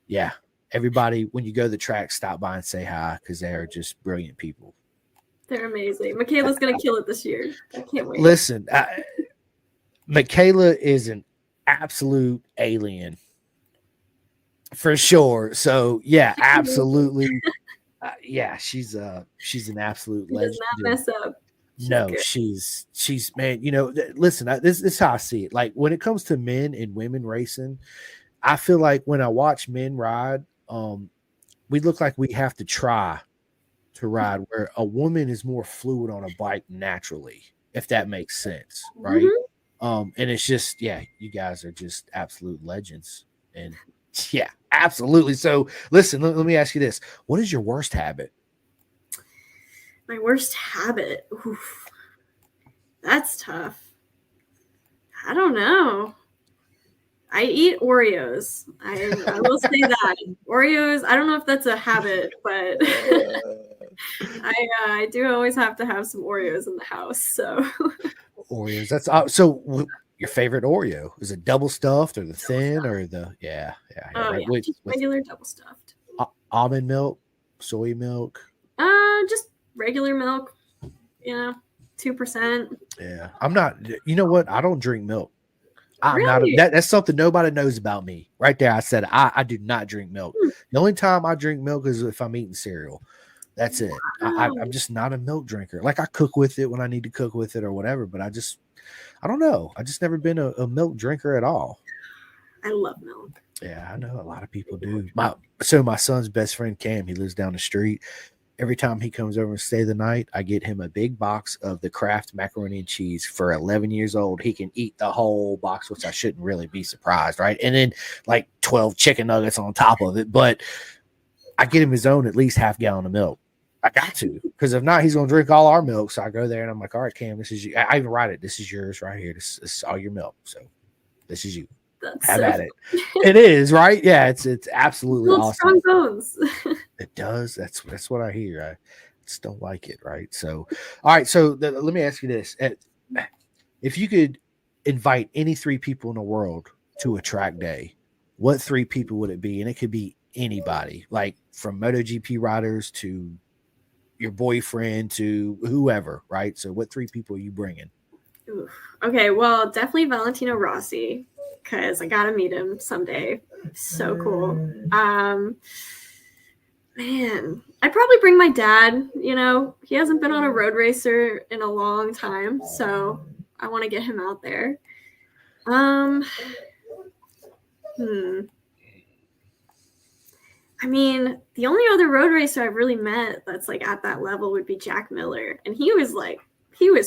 Yeah. Everybody, when you go to the track, stop by and say hi because they are just brilliant people. They're amazing. Michaela's going to kill it this year. I can't wait. Listen, Michaela is an absolute alien for sure. So, yeah, absolutely. Yeah, she's an absolute legend. Does not mess up. She's man, you know, listen, this is how I see it. Like when it comes to men and women racing, I feel like when I watch men ride, we look like we have to try to ride, where a woman is more fluid on a bike naturally, if that makes sense, right? Mhm. And it's just, yeah, you guys are just absolute legends. And yeah, absolutely. So listen, let me ask you this. What is your worst habit? My worst habit. Oof, that's tough. I don't know. I eat Oreos. I will say that Oreos. I don't know if that's a habit, but I do always have to have some Oreos in the house. So Oreos. That's your favorite Oreo. Is it double stuffed or the double thin stuffed. or the yeah, Oh right yeah, with just with regular double stuffed. almond milk, soy milk. Just regular milk. You know, 2%. Yeah. I'm not, you know what? I don't drink milk. I'm not Really? that's something nobody knows about me. Right there, I said I do not drink milk. Hmm. The only time I drink milk is if I'm eating cereal. That's it. I'm Wow. just not a milk drinker. Like I cook with it when I need to cook with it or whatever, but I don't know. I just never been a milk drinker at all. I love milk. Yeah, I know a lot of people do. My son's best friend Cam, he lives down the street. Every time he comes over and stay the night, I get him a big box of the Kraft macaroni and cheese. For 11 years old, he can eat the whole box, which I shouldn't really be surprised, right? And then like 12 chicken nuggets on top of it. But I get him his own at least half gallon of milk. I got to, because if not, he's going to drink all our milk. So I go there and I'm like, all right, Cam, this is you. I even write it. This is yours right here. This is all your milk. So this is you. That's Have so at it. It is, right? Yeah, it's absolutely build awesome. strong bones. It does. That's what I hear. I just don't like it, right? So, all right. So let me ask you this: if you could invite any three people in the world to a track day, what three people would it be? And it could be anybody, like from MotoGP riders to your boyfriend to whoever, right? So, what three people are you bringing? Oof. Okay, well, definitely Valentino Rossi because I gotta meet him someday. So cool. Man, I'd probably bring my dad. You know, he hasn't been on a road racer in a long time, so I want to get him out there. Um, hmm. I mean, the only other road racer I've really met that's like at that level would be Jack Miller, and he was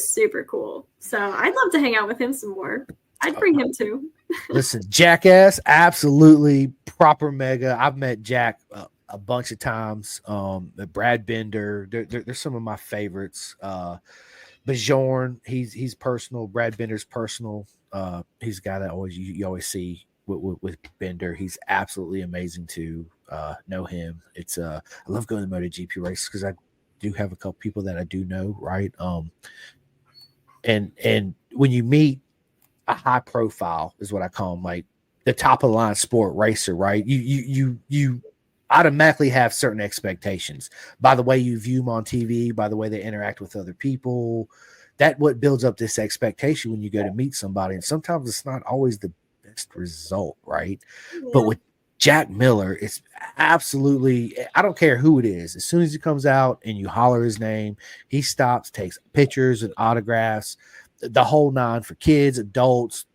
super cool. So I'd love to hang out with him some more. I'd bring him too. Listen, Jackass, absolutely proper mega. I've met Jack a bunch of times. Brad Bender, they're some of my favorites. Bajorn, he's personal. Brad Bender's personal. He's a guy that always you always see with Bender. He's absolutely amazing to know him. It's I love going to MotoGP races because I do have a couple people that I do know, right? And when you meet a high profile is what I call them, like the top of the line sport racer, right? You automatically have certain expectations by the way you view them on TV, by the way they interact with other people. That what builds up this expectation when you go to meet somebody, and sometimes it's not always the best result, right? But Yeah. with Jack Miller, it's absolutely, I don't care who it is. As soon as he comes out and you holler his name, he stops, takes pictures and autographs, the whole nine for kids, adults,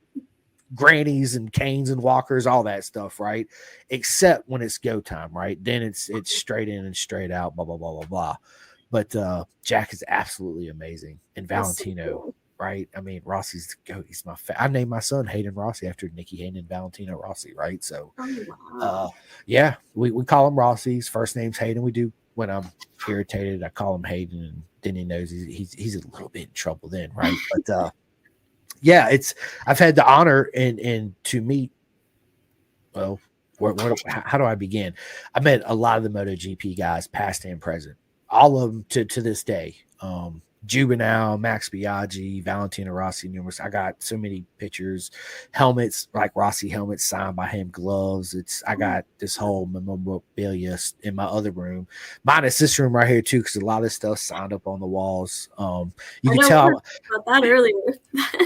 grannies and canes and walkers, all that stuff, right? Except when it's go time, right? Then it's straight in and straight out, blah blah blah blah blah. But Jack is absolutely amazing, and He's so Valentino, cool. right? I mean, Rossi's the goat. He's I named my son Hayden Rossi after Nicky Hayden and Valentino Rossi, right? So, Oh wow. yeah, we call him Rossi. His first name's Hayden. We do when I'm irritated, I call him Hayden, and then he knows he's a little bit in trouble then, right? But yeah, I've had the honor and to meet. Well, how do I begin? I met a lot of the MotoGP guys, past and present, all of them to this day. Juvenile, Max Biaggi, Valentino Rossi, numerous. I got so many pictures, helmets like Rossi helmets signed by him, gloves. I got this whole memorabilia in my other room, minus this room right here too, because a lot of this stuff signed up on the walls. You I can know we tell. were about that earlier.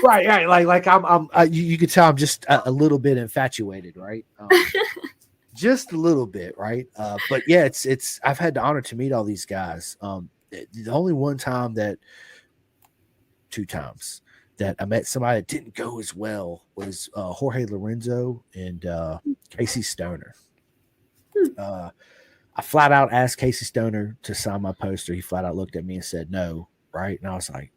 Right, like I'm you can tell I'm just a little bit infatuated, right? Just a little bit, right? But yeah, it's I've had the honor to meet all these guys. The only two times that I met somebody that didn't go as well was Jorge Lorenzo and Casey Stoner. Hmm. I flat out asked Casey Stoner to sign my poster. He flat out looked at me and said no, right? And I was like,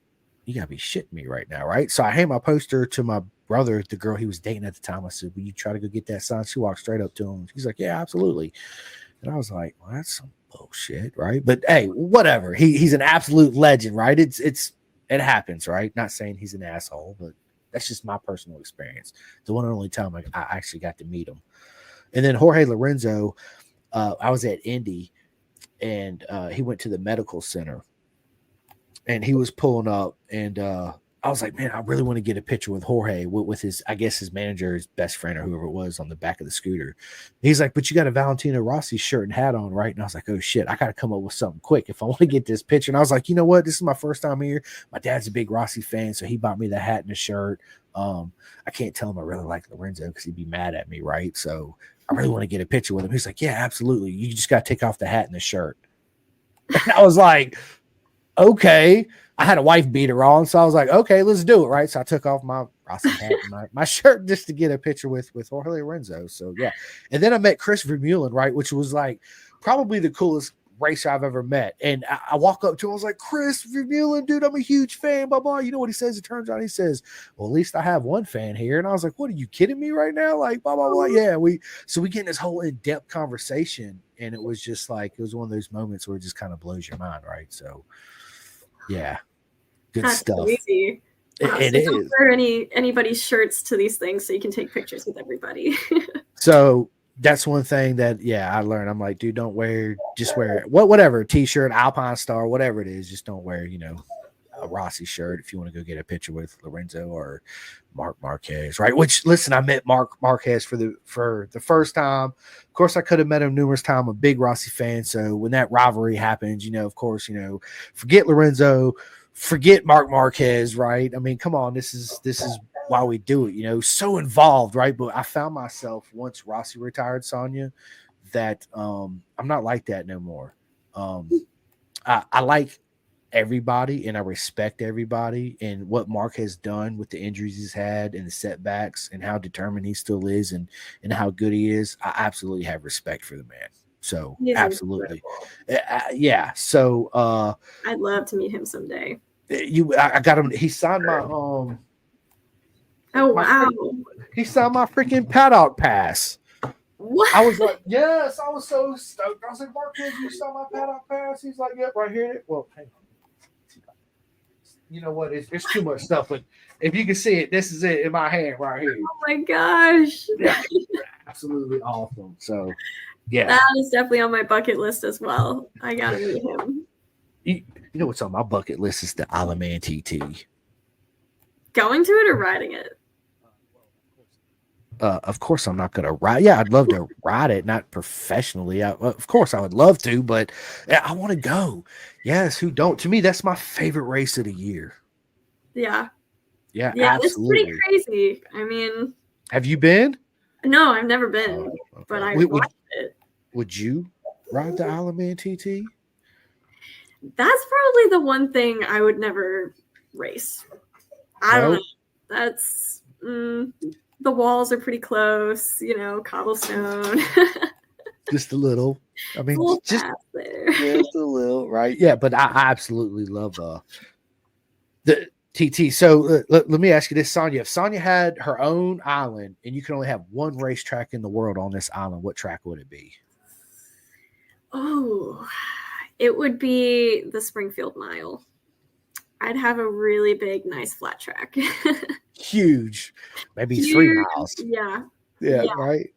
you gotta be shitting me right now, right? So I hand my poster to my brother, the girl he was dating at the time. I said, will you try to go get that signed? She walked straight up to him. He's like, yeah, absolutely. And I was like, well, that's some bullshit, right? But hey, whatever. He's an absolute legend, right? It happens, right? Not saying he's an asshole, but that's just my personal experience. The one and only time I actually got to meet him. And then Jorge Lorenzo, I was at Indy, and he went to the medical center, and he was pulling up, and I was like, man, I really want to get a picture with Jorge, with his, I guess his manager, his best friend, or whoever it was on the back of the scooter. He's like, but you got a Valentino Rossi shirt and hat on, right? And I was like, oh shit, I got to come up with something quick if I want to get this picture. And I was like, you know what? This is my first time here. My dad's a big Rossi fan, so he bought me the hat and the shirt. I can't tell him I really like Lorenzo because he'd be mad at me, right? So I really want to get a picture with him. He's like, yeah, absolutely. You just got to take off the hat and the shirt. And I was like, okay. I had a wife beater on, so I was like, okay, let's do it, right? So I took off my Rossi hat and my shirt just to get a picture with Jorge Lorenzo. So yeah. And then I met Chris Vermeulen, right? Which was like probably the coolest racer I've ever met. And I walk up to him, I was like, Chris Vermeulen, dude, I'm a huge fan, blah, blah. You know what he says? It turns out he says, well, at least I have one fan here. And I was like, what, are you kidding me right now? Like, blah, blah, blah. Yeah, we get in this whole in-depth conversation, and it was just like, it was one of those moments where it just kind of blows your mind, right? So yeah. Good That's stuff. Crazy. Wow, It so is. don't wear anybody's shirts to these things so you can take pictures with everybody. So that's one thing that I learned. I'm like, dude, don't wear, just wear whatever t-shirt, Alpine Star, whatever it is. Just don't wear, a Rossi shirt if you want to go get a picture with Lorenzo or Mark Marquez, right? Which, listen, I met Mark Marquez for the first time. Of course, I could have met him numerous times. I'm a big Rossi fan, so when that rivalry happens, of course, forget Lorenzo, forget Mark Marquez, right? I mean, come on, this is why we do it, so involved, right? But I found myself once Rossi retired, Sonya, that I'm not like that no more. I like everybody and I respect everybody, and what Mark has done with the injuries he's had and the setbacks and how determined he still is and how good he is. I absolutely have respect for the man. So absolutely. Yeah. So I'd love to meet him someday. I got him. He signed my oh wow. He signed my freaking paddock pass. What? I was like, yes, I was so stoked. I was like, Marquez, you saw my paddock pass? He's like, yep, right here. Well, hang on. You know what? It's too much stuff, but if you can see it, this is it in my hand right here. Oh my gosh. Yeah, absolutely awesome. So yeah. That is definitely on my bucket list as well. I gotta meet him. You know what's on my bucket list is the Alaman TT. Going to it or riding it? Of course, I'm not going to ride. Yeah, I'd love to ride it, not professionally. Of course, I would love to, but I want to go. Yes, who don't? To me, that's my favorite race of the year. Yeah. Yeah, it's pretty crazy. I mean, have you been? No, I've never been, but I watched it. Would you ride the Alaman TT? That's probably the one thing I would never race. I don't know. That's the walls are pretty close, cobblestone. Just a little. I mean, just a little, right? Yeah, but I absolutely love the TT. So let me ask you this, Sonya. If Sonya had her own island and you could only have one racetrack in the world on this island, what track would it be? Oh, it would be the Springfield Mile. I'd have a really big, nice flat track. Huge. Maybe 3 miles. Yeah, right?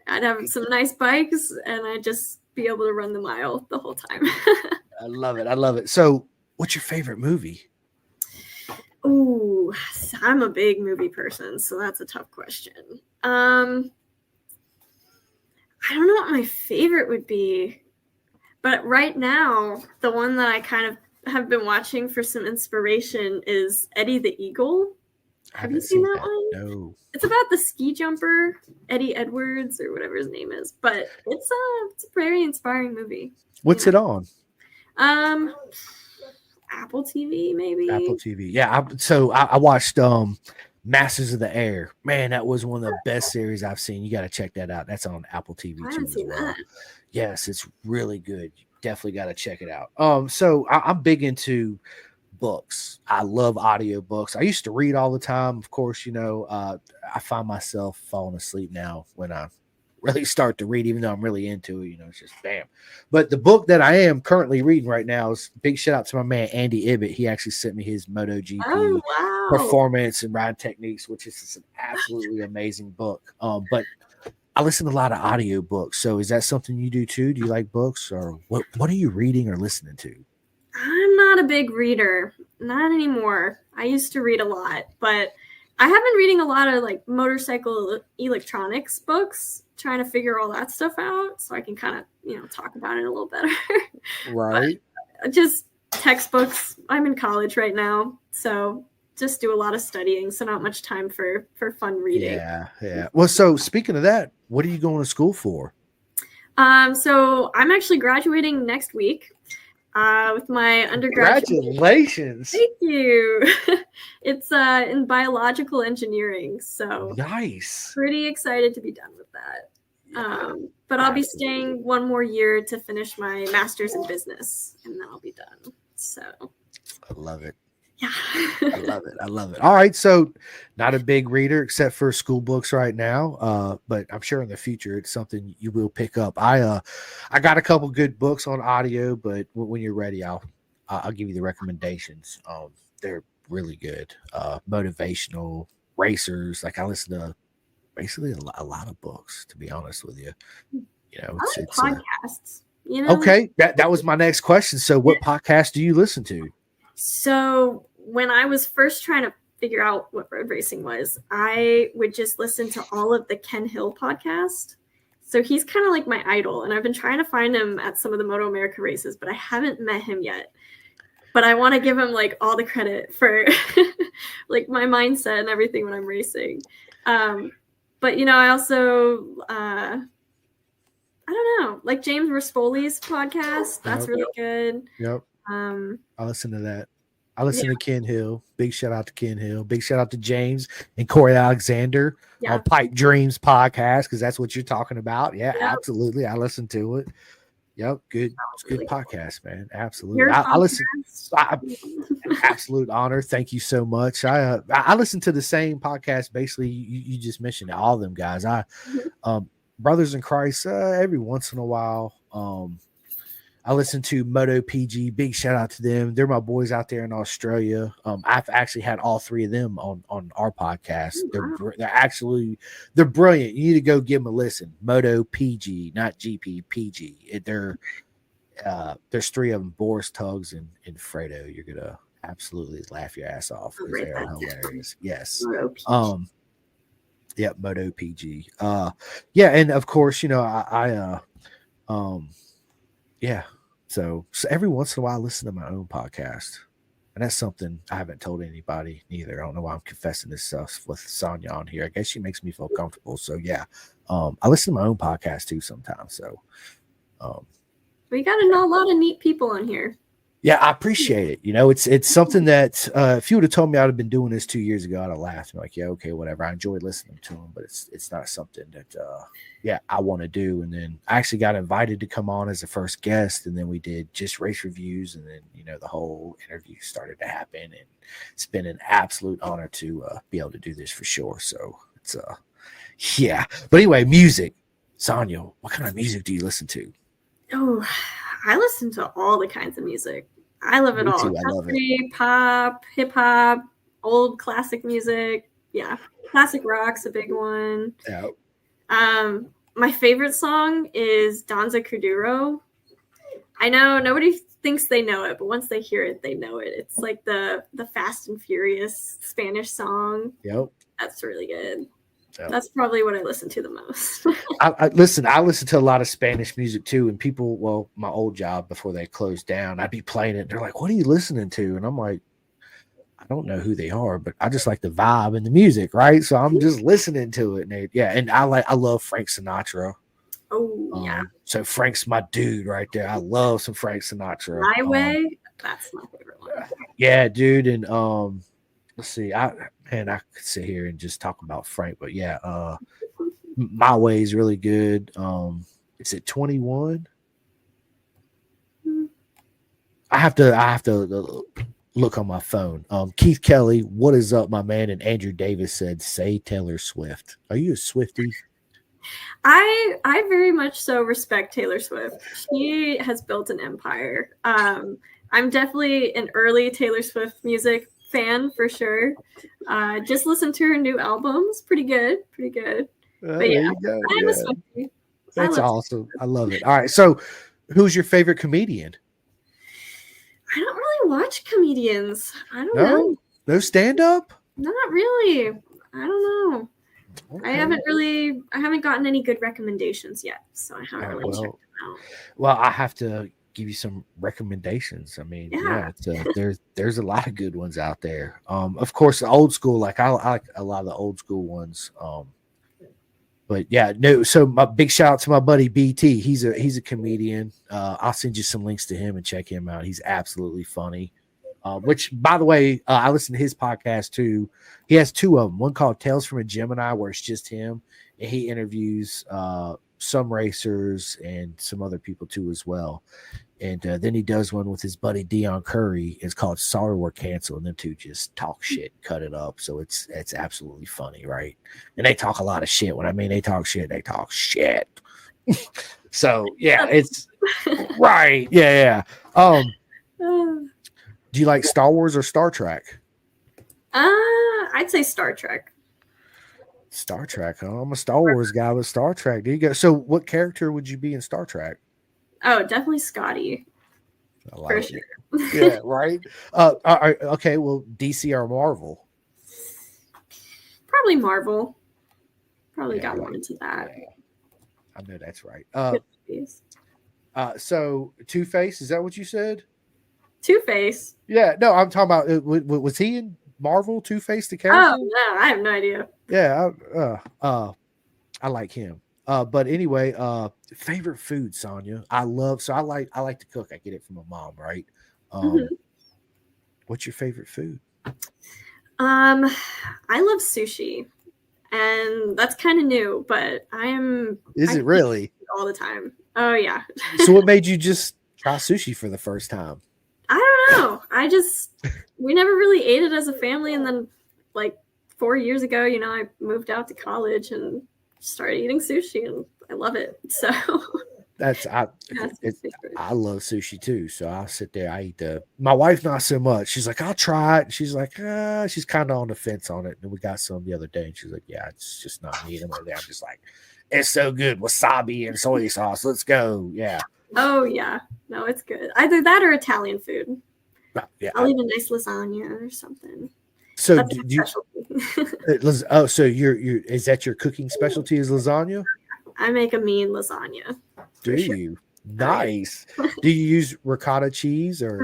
I'd have some nice bikes, and I'd just be able to run the mile the whole time. I love it. So what's your favorite movie? Ooh, I'm a big movie person, so that's a tough question. I don't know what my favorite would be, but right now, the one that I kind of have been watching for some inspiration is Eddie the Eagle. Have you seen that one? No. It's about the ski jumper, Eddie Edwards or whatever his name is, but it's a very inspiring movie. What's it on? Apple TV, maybe. Apple TV. Yeah. I watched Masters of the Air. Man, that was one of the best series I've seen. You got to check that out. That's on Apple TV I too haven't as seen well. that. Yes, it's really good. You definitely got to check it out. So I'm big into books. I love audiobooks. I used to read all the time. Of course, I find myself falling asleep now when I really start to read, even though I'm really into it. It's just bam. But the book that I am currently reading right now is big shout out to my man Andy Ibbott. He actually sent me his Oh, MotoGP wow. performance and ride techniques, which is just an absolutely amazing book. But I listen to a lot of audiobooks. So is that something you do too? Do you like books, or what are you reading or listening to? I'm not a big reader. Not anymore. I used to read a lot, but I have been reading a lot of like motorcycle electronics books, trying to figure all that stuff out so I can kind of, talk about it a little better. Right. But just textbooks. I'm in college right now, so just do a lot of studying, so not much time for fun reading. Yeah, yeah. Well, so speaking of that, what are you going to school for? So I'm actually graduating next week with my undergraduate. Congratulations. Thank you. It's in biological engineering, so Nice. pretty excited to be done with that. Yeah, But I'll be absolutely. staying one more year to finish my master's in business, and then I'll be done. So I love it. yeah. I love it. I love it. All right. So not a big reader except for school books right now. But I'm sure in the future it's something you will pick up. I got a couple good books on audio, but when you're ready, I'll give you the recommendations. They're really good. Motivational racers. Like I listen to basically a lot of books, to be honest with you. I It's like it's podcasts. okay. That was my next question. So what podcast do you listen to? So when I was first trying to figure out what road racing was, I would just listen to all of the Ken Hill podcast. So he's kind of like my idol, and I've been trying to find him at some of the Moto America races, but I haven't met him yet. But I want to give him like all the credit for like my mindset and everything when I'm racing. But I also I don't know, like James Rispoli's podcast. That's really good. Yep. Um, I listen to that. I listen yeah, to Ken Hill. Big shout out to Ken Hill. Big shout out to James and Corey Alexander yeah, on Pipe Dreams podcast, because that's what you're talking about. Yeah, yeah. absolutely. I listen to it. Yep, good. It's a good Really cool. podcast, man. Absolutely. Your I listen. podcast. An absolute honor. Thank you so much. I listen to the same podcast. Basically, you just mentioned all of them guys. Brothers in Christ. Every once in a while. I listen to Moto PG. Big shout out to them. They're my boys out there in Australia. I've actually had all three of them on our podcast. They're brilliant. You need to go give them a listen. Moto PG, not GP PG. There's three of them: Boris, Tugs, and Fredo. You're gonna absolutely laugh your ass off because they are hilarious. Yes. Yeah, Moto PG. Yeah, and of course, yeah. So every once in a while, I listen to my own podcast. And that's something I haven't told anybody neither. I don't know why I'm confessing this stuff with Sonya on here. I guess she makes me feel comfortable. So yeah. I listen to my own podcast too sometimes. So we got to know a lot of neat people on here. yeah, I appreciate it. It's something that if you would have told me I'd have been doing this 2 years ago, I'd have laughed. I'm like, yeah, okay, whatever. I enjoy listening to them, but it's not something that I want to do. And then I actually got invited to come on as a first guest, and then we did just race reviews, and then the whole interview started to happen, and it's been an absolute honor to be able to do this for sure. So it's yeah. But anyway, music. Sonya, what kind of music do you listen to? Oh, I listen to all the kinds of music. I love it Me all. too. I love it. Country, pop, hip hop, old classic music. Yeah. Classic rock's a big one. Yeah. My favorite song is Danza Kuduro. I know nobody thinks they know it, but once they hear it, they know it. It's like the Fast and Furious Spanish song. Yep. That's really good. Yep. That's probably what I listen to the most. I listen to a lot of Spanish music too, and people, well, my old job before they closed down, I'd be playing it, and they're like, what are you listening to? And I'm like, I don't know who they are, but I just like the vibe and the music, right? So I'm just listening to it. And I love Frank Sinatra. Oh, yeah. So Frank's my dude right there. I love some Frank Sinatra. My Way, that's my favorite one. Yeah, dude. And let's see. I could sit here and just talk about Frank, but yeah, My Way is really good. Is it 21? I have to look on my phone. Keith Kelly, what is up, my man? And Andrew Davis said, "Say Taylor Swift." Are you a Swiftie? I very much so respect Taylor Swift. She has built an empire. I'm definitely an early Taylor Swift music fan for sure. Just listened to her new albums. Pretty good. Pretty good. But There yeah, you go. I'm a Yeah, Swiftie. that's awesome. I love it. All right, so who's your favorite comedian? I don't really watch comedians. I don't know. No stand up. Not really. I don't know. Okay. I haven't gotten any good recommendations yet, so I haven't really checked them out. Well, I have to give you some recommendations. I mean, there's a lot of good ones out there. Of course, the old school, like I like a lot of the old school ones. But yeah, no. So my big shout out to my buddy BT. He's a comedian. I'll send you some links to him and check him out. He's absolutely funny. Which, by the way, I listen to his podcast too. He has two of them. One called Tales from a Gemini, where it's just him, and he interviews some racers and some other people too as well. And then he does one with his buddy Dion Curry. It's called Sorry We're Canceled, and them two just talk shit, cut it up. So it's absolutely funny, right? And they talk a lot of shit. When I mean they talk shit, they talk shit. So yeah, it's right. Yeah. Do you like Star Wars or Star Trek? I'd say Star Trek. Star Trek, huh? I'm a Star Wars guy with Star Trek. Do you go? So, what character would you be in Star Trek? Oh, definitely Scotty. I like it. Sure. Yeah, right. Okay. Well, DC or Marvel? Probably Marvel. Probably got more into that. Yeah. I know that's right. So Two-Face, is that what you said? Two-Face. Yeah. No, I'm talking about. Was he in Marvel? Two-Face, the character? Oh no, I have no idea. Yeah. I like him. But anyway, favorite food, Sonya. I like to cook. I get it from my mom, right? What's your favorite food? I love sushi, and that's kind of new, but Is it really? All the time. Oh yeah. So what made you just try sushi for the first time? I don't know. We never really ate it as a family, and then like 4 years ago, I moved out to college and started eating sushi, and I love it. So I love sushi too. So I'll sit there. I eat my wife not so much. She's like, I'll try it. She's like, she's kind of on the fence on it. And we got some the other day, and she's like, yeah, it's just not me. And I'm just like, it's so good, wasabi and soy sauce. Let's go. Yeah. Oh yeah, no, it's good. Either that or Italian food. Yeah, I'll eat a nice lasagna or something. So so you're is that your cooking specialty is lasagna? I make a mean lasagna. Do you? Nice. Do you use ricotta cheese or?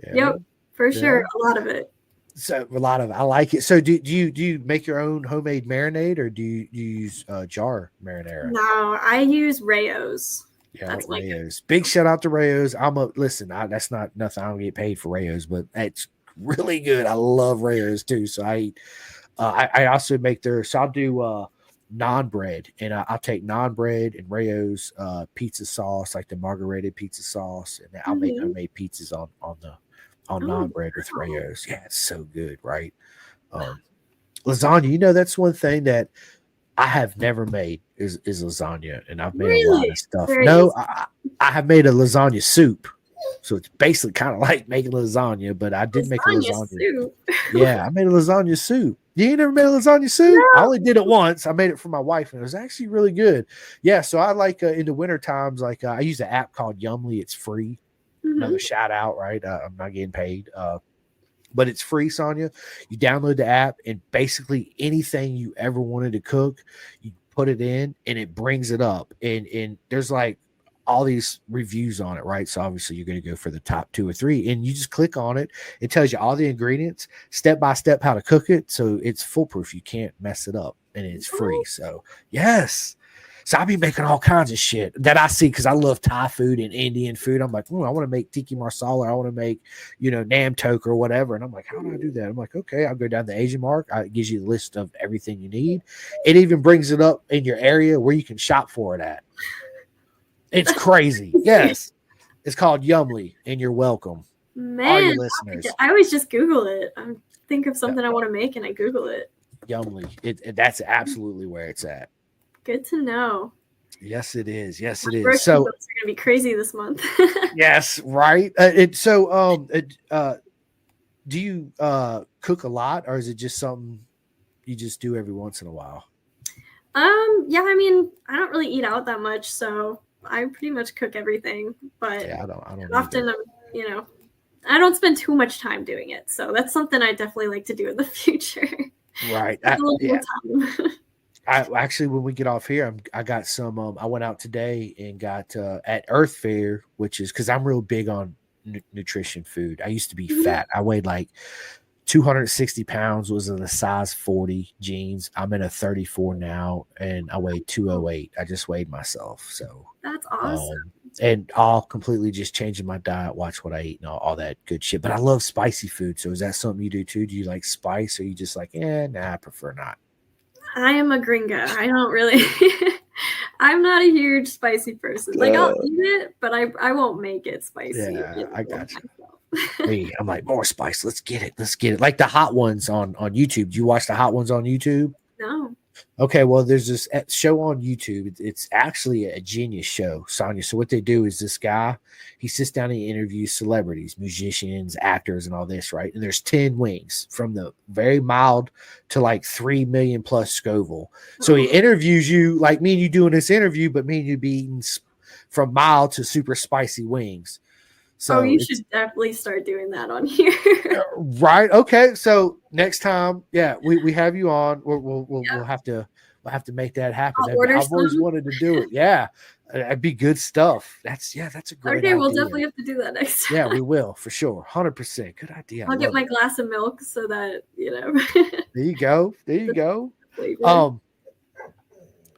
Yeah. Yep, for sure. A lot of it. So a lot of it. I like it. So do you make your own homemade marinade, or do you use jar marinara? No, I use Rayo's. Yeah, that's Rayo's. Big shout out to Rayo's. That's not nothing. I don't get paid for Rayo's, but it's really good. I love Rayo's too. So I also make so I'll do naan bread, and I'll take naan bread and Rayo's pizza sauce, like the margarita pizza sauce, and I'll make homemade pizzas on naan bread with Rayo's. Yeah, it's so good, right? Lasagna, that's one thing that I have never made is lasagna, and I've made a lot of stuff. I have made a lasagna soup, so it's basically kind of like making lasagna, but I did make a lasagna soup. Yeah, I made a lasagna soup. You ain't never made a lasagna soup? No. I only did it once. I made it for my wife, and it was actually really good. Yeah, so I like in the winter times, like I use an app called Yumly. It's free. Another shout out, right? I'm not getting paid. But it's free, Sonya. You download the app, and basically anything you ever wanted to cook, you put it in, and it brings it up. And there's like all these reviews on it, right? So obviously you're going to go for the top 2 or 3, and you just click on it. It tells you all the ingredients, step by step, how to cook it. So it's foolproof. You can't mess it up, and it's free. So yes. So I be making all kinds of shit that I see because I love Thai food and Indian food. I'm like, I want to make tiki marsala. I want to make, nam tok or whatever. And I'm like, how do I do that? I'm like, okay, I'll go down the Asian mark. It gives you the list of everything you need. It even brings it up in your area where you can shop for it at. It's crazy. Yes. It's called Yumly, and you're welcome. Man, All your listeners. I always just Google it. I think of something I want to make and I Google it. Yumly. That's absolutely where it's at. Good to know. Yes, it is. Yes, it My is. So bills are gonna be crazy this month. yes, right. Do you cook a lot, or is it just something you just do every once in a while? Yeah, I mean, I don't really eat out that much, so I pretty much cook everything. But Yeah, I don't often, I don't spend too much time doing it. So that's something I definitely like to do in the future. Right. I actually, when we get off here, I got some. I went out today and got at Earth Fair, which is because I'm real big on nutrition food. I used to be fat. I weighed like 260 pounds, was in a size 40 jeans. I'm in a 34 now, and I weigh 208. I just weighed myself. So that's awesome. And all completely just changing my diet, watch what I eat and all that good shit. But I love spicy food. So is that something you do too? Do you like spice, or you just like, nah, I prefer not? I am a gringa. I don't really. I'm not a huge spicy person. Like I'll eat it, but I won't make it spicy. Yeah, I got you. Me, I'm like, more spice. Let's get it. Like the hot ones on YouTube. Do you watch the hot ones on YouTube? No. Okay, well, there's this show on YouTube. It's actually a genius show, Sonya. So what they do is this guy, he sits down and he interviews celebrities, musicians, actors, and all this, right? And there's 10 wings from the very mild to like 3 million plus Scoville. So he interviews you like me and you doing this interview, but me and you be eating from mild to super spicy wings. So you should definitely start doing that on here. Right. Okay. So next time, we have you on. We'll have to make that happen. I've always wanted to do it. Yeah. It'd be good stuff. That's a great idea. We'll definitely have to do that next time. Yeah, we will for sure. 100%. Good idea. I'll get my glass of milk so that, There you go.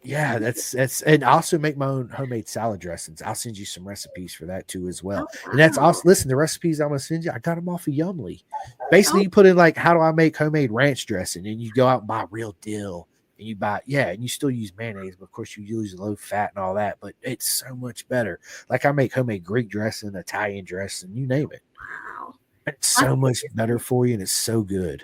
Yeah, that's and I also make my own homemade salad dressings. I'll send you some recipes for that too as well. Oh, wow. And that's also, listen, the recipes I'm gonna send you, I got them off of Yumly. Basically, you put in like, how do I make homemade ranch dressing? And you go out and buy real dill, and you buy, and you still use mayonnaise, but of course you use low fat and all that, but it's so much better. Like I make homemade Greek dressing, Italian dressing, you name it. Wow. It's so much better for you, and it's so good.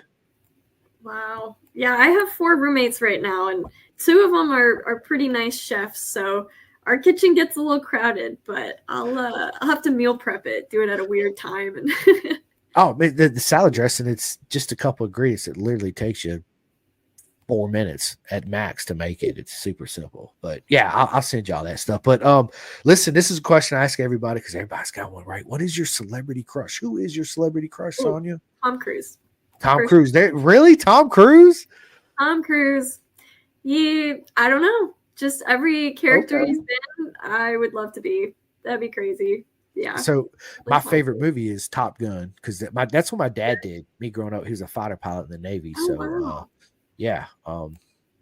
Wow. Yeah, I have 4 roommates right now, and 2 of them are pretty nice chefs, so our kitchen gets a little crowded, but I'll have to meal prep it, do it at a weird time. And the salad dressing, it's just a couple of ingredients. It literally takes you 4 minutes at max to make it. It's super simple. But yeah, I'll send you all that stuff. But listen, this is a question I ask everybody because everybody's got one, right? What is your celebrity crush? Who is your celebrity crush, Sonya? Tom Cruise. Tom Cruise. Really? Tom Cruise? Tom Cruise. I don't know. Just every character he's been, I would love to be. That'd be crazy. Yeah. So my favorite movie is Top Gun because that's what my dad did. Me growing up, he was a fighter pilot in the Navy. Oh, so wow.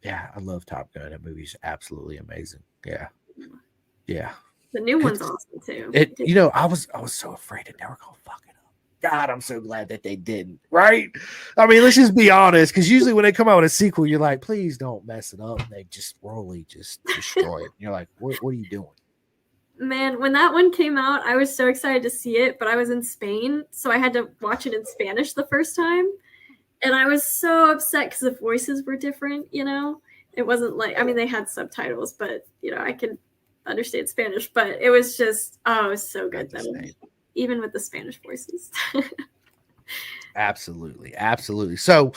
I love Top Gun. That movie's absolutely amazing. Yeah. The new one's awesome too. I was so afraid that they were gonna fuck it up. God, I'm so glad that they didn't. Right? I mean, let's just be honest, because usually when they come out with a sequel, you're like, please don't mess it up. And they just really just destroy it. And you're like, what are you doing? Man, when that one came out, I was so excited to see it, but I was in Spain, so I had to watch it in Spanish the first time. And I was so upset because the voices were different, It wasn't like, I mean, they had subtitles, but, I could understand Spanish, but it was just, it was so good though, even with the Spanish voices. Absolutely. So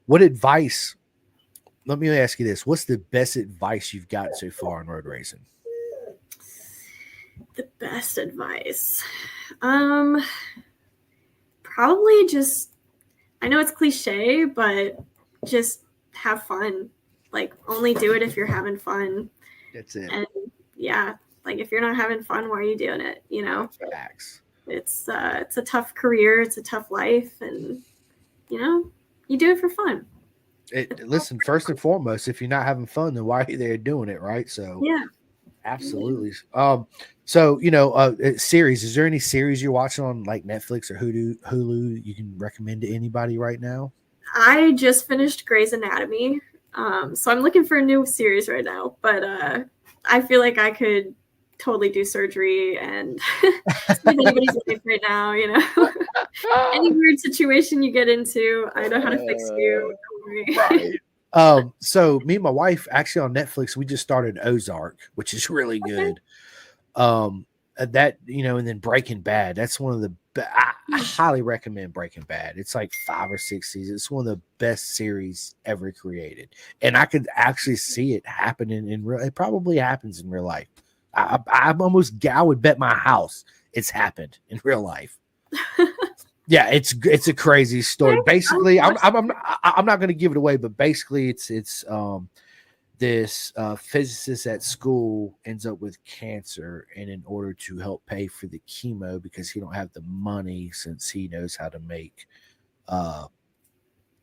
what advice, let me ask you this, what's the best advice you've gotten so far in road racing? The best advice? Probably just, I know it's cliche, but just have fun. Like, only do it if you're having fun. That's it. And like if you're not having fun, why are you doing it? Facts. It's a tough career. It's a tough life. And, you do it for fun. Listen, first and foremost, if you're not having fun, then why are you there doing it, right? So Yeah. absolutely. So series. Is there any series you're watching on like Netflix or Hulu you can recommend to anybody right now? I just finished Grey's Anatomy, so I'm looking for a new series right now. But I feel like I could totally do surgery and save anybody's life right now. You know, any weird situation you get into, I know how to fix you. Don't worry. Right. So me and my wife actually on Netflix, we just started Ozark, which is really Okay. good. That and then Breaking Bad. That's one of the I highly recommend Breaking Bad. It's like 5 or 6 seasons. It's one of the best series ever created, and I could actually see it happening in real. It probably happens in real life. I would bet my house it's happened in real life. Yeah, it's a crazy story. Basically, I'm not going to give it away, but basically, it's this physicist at school ends up with cancer, and in order to help pay for the chemo, because he don't have the money, since he knows how to make uh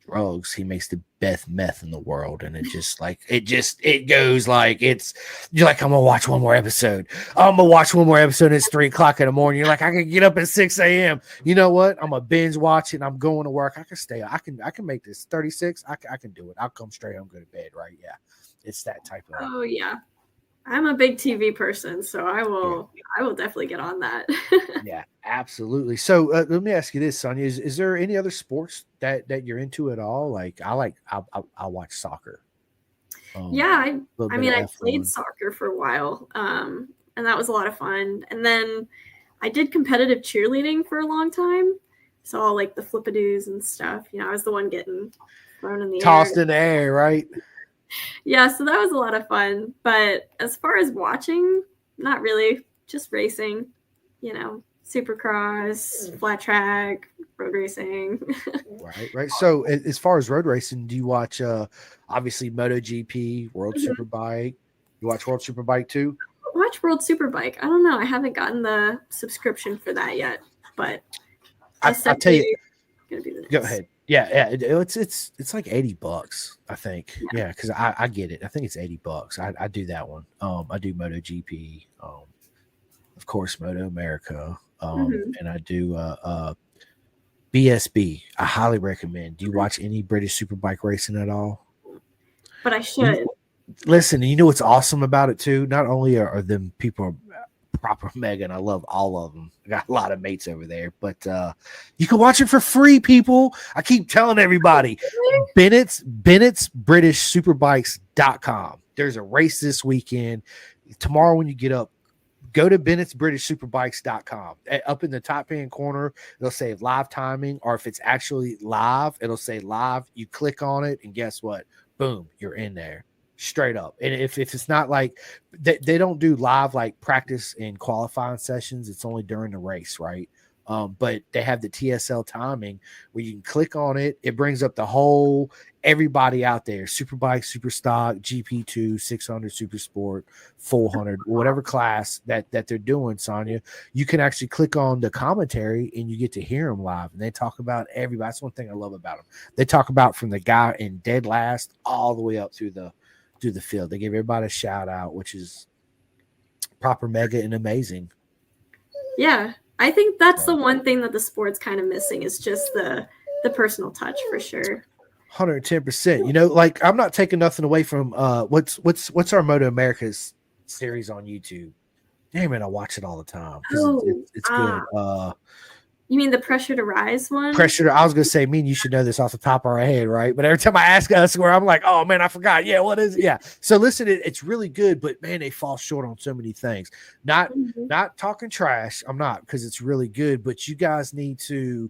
drugs, he makes the best meth in the world, and it goes like you're like, I'm gonna watch one more episode. I'm gonna watch one more episode. It's 3 o'clock in the morning. You're like, I can get up at 6 a.m. You know what? I'm a binge watching. I'm going to work. I can stay. I can make this 36. I can do it. I'll come straight home, go to bed. Right? Yeah. It's that type of. Oh yeah, I'm a big TV person, so I Yeah. will definitely get on that. Yeah, absolutely. So let me ask you this, Sonya: is there any other sports that you're into at all? Like I watch soccer. Yeah, A little I bit mean, of I played F1. soccer for a while, and that was a lot of fun. And then I did competitive cheerleading for a long time, so all like the flippadoos and stuff. You know, I was the one getting thrown in the air. Tossed in the air, right? Yeah, so that was a lot of fun. But as far as watching, not really. Just racing, you know, supercross, flat track, road racing. Right. So as far as road racing, do you watch obviously MotoGP, World Superbike? You watch World Superbike too? Watch World Superbike. I don't know. I haven't gotten the subscription for that yet, but that's I'll tell you. definitely gonna be the Go next. ahead. Yeah. It's like $80, I think. Yeah. Yeah, because I get it. I think it's $80. I do that one. I do MotoGP. Of course, Moto America. Mm-hmm. And I do BSB. I highly recommend. Do you watch any British Superbike racing at all? But I should. Listen, you know what's awesome about it too? Not only are them people proper mega, and I love all of them. I got a lot of mates over there, but you can watch it for free, people. I keep telling everybody, Bennett's British Superbikes.com. There's a race this weekend. Tomorrow when you get up, go to Bennett's British Superbikes.com. Up in the top hand corner, it'll say live timing, or if it's actually live, it'll say live. You click on it, and guess what? Boom, you're in there. Straight up. And if it's not like they don't do live like practice and qualifying sessions, it's only during the race, right? But they have the TSL timing where you can click on it. It brings up the whole everybody out there: Superbike, Super Stock, GP2, 600, Super Sport, 400, whatever class that they're doing. Sonya, you can actually click on the commentary and you get to hear them live, and they talk about everybody. That's one thing I love about them. They talk about from the guy in dead last all the way up through the field. They give everybody a shout out, which is proper mega and amazing. Yeah, I think that's the one thing that the sport's kind of missing is just the personal touch for sure. 110%. You know, like I'm not taking nothing away from what's our Moto America's series on YouTube. Damn it, I watch it all the time because it's good. You mean the Pressure to Rise one? I was gonna say, me and you should know this off the top of our head, right? But every time I ask us, where I'm like, oh man, I forgot. Yeah, what is it? Yeah. So listen, it's really good, but man, they fall short on so many things. Not talking trash. I'm not, because it's really good. But you guys need to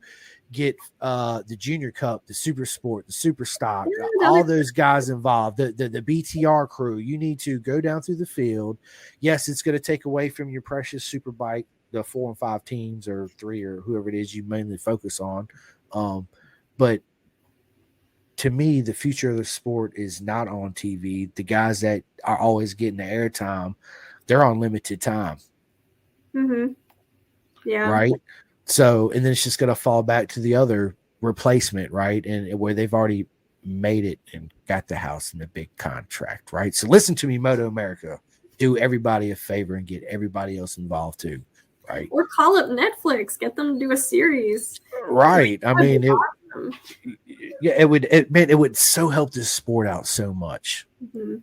get the Junior Cup, the Super Sport, the Super Stock, all those guys involved, the BTR crew. You need to go down through the field. Yes, it's going to take away from your precious Superbike, the 4 and 5 teams, or 3, or whoever it is you mainly focus on. But to me, the future of the sport is not on TV. The guys that are always getting the airtime, they're on limited time. Mm-hmm. Yeah. Right. So, and then it's just going to fall back to the other replacement, right? And where they've already made it and got the house and the big contract, right? So listen to me, Moto America. Do everybody a favor and get everybody else involved too, right? Or call up Netflix, get them to do a series. Right. I mean, awesome. it would so help this sport out so much. Mm-hmm.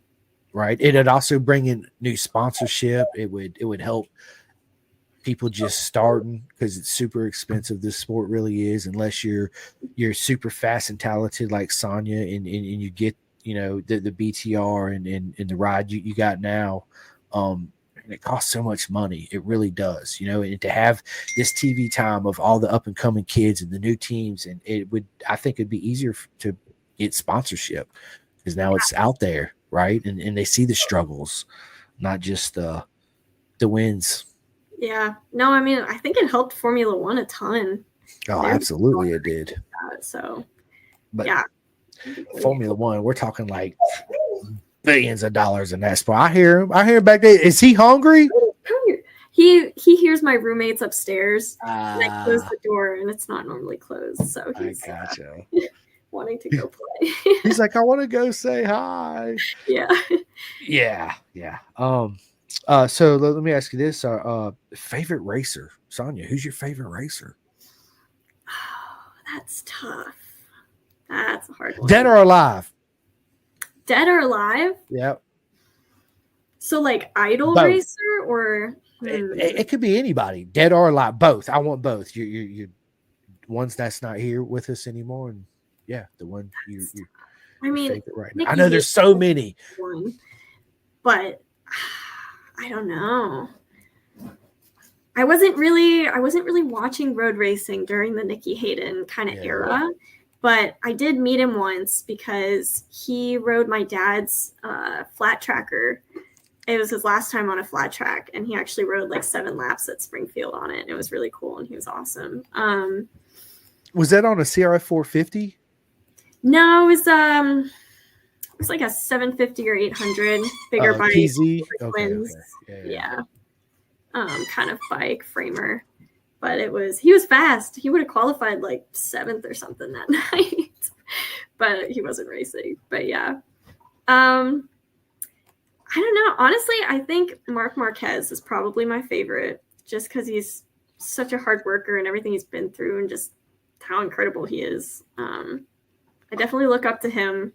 Right. It'd also bring in new sponsorship. It would help people just starting, because it's super expensive. This sport really is, unless you're super fast and talented like Sonya, and you get, you know, the BTR and the ride you got now. And it costs so much money. It really does, you know, and to have this TV time of all the up and coming kids and the new teams, and I think it'd be easier to get sponsorship, because now it's out there, right? And they see the struggles, not just the wins. Yeah. No, I mean, I think it helped Formula One a ton. Oh, absolutely it did. So, but yeah. Formula One, we're talking like billions of dollars in that sport. I hear him back there. Is he hungry? He hears my roommates upstairs, and I close the door, and it's not normally closed. So he's gotcha. Wanting to go play. He's like, I want to go say hi. Yeah. Yeah. So let me ask you this: favorite racer, Sonya? Who's your favorite racer? Oh, that's tough. That's a hard one. Dead or alive? Dead or alive? Yep. So like idol both. Racer, or it could be anybody, dead or alive. Both. I want both. You ones that's not here with us anymore, and yeah, the one you. I mean, right now. I know there's so many, but I don't know. I wasn't really watching road racing during the Nikki Hayden kind of era, but I did meet him once because he rode my dad's flat tracker. It was his last time on a flat track, and he actually rode like 7 laps at Springfield on it. It was really cool, and he was awesome. Was that on a CRF 450? No, it was like a 750 or 800 bigger bike. PZ? Twins. Okay. Yeah. Kind of bike framer, but he was fast. He would have qualified like 7th or something that night, but he wasn't racing. But yeah, I don't know. Honestly, I think Marc Marquez is probably my favorite, just because he's such a hard worker and everything he's been through, and just how incredible he is. I definitely look up to him.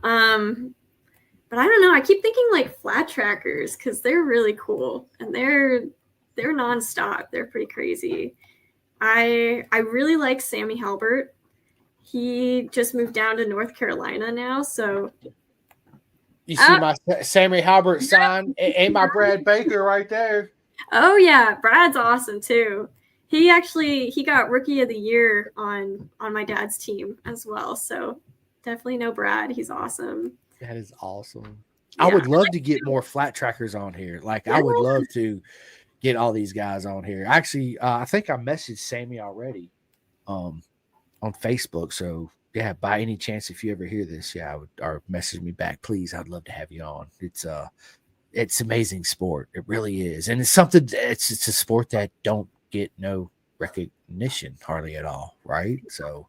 But I don't know. I keep thinking like flat trackers, because they're really cool, and they're nonstop. They're pretty crazy. I really like Sammy Halbert. He just moved down to North Carolina now, so. You see my Sammy Halbert sign? Ain't my Brad Baker right there? Oh yeah, Brad's awesome too. He got Rookie of the Year on my dad's team as well. So definitely know Brad. He's awesome. That is awesome. Yeah. I would love to get more flat trackers on here. Like, I would love to get all these guys on here. Actually, I think I messaged Sammy already on Facebook. So yeah, by any chance, if you ever hear this, or message me back, please. I'd love to have you on. It's amazing sport. It really is. And it's something, it's a sport that don't get no recognition hardly at all. Right. So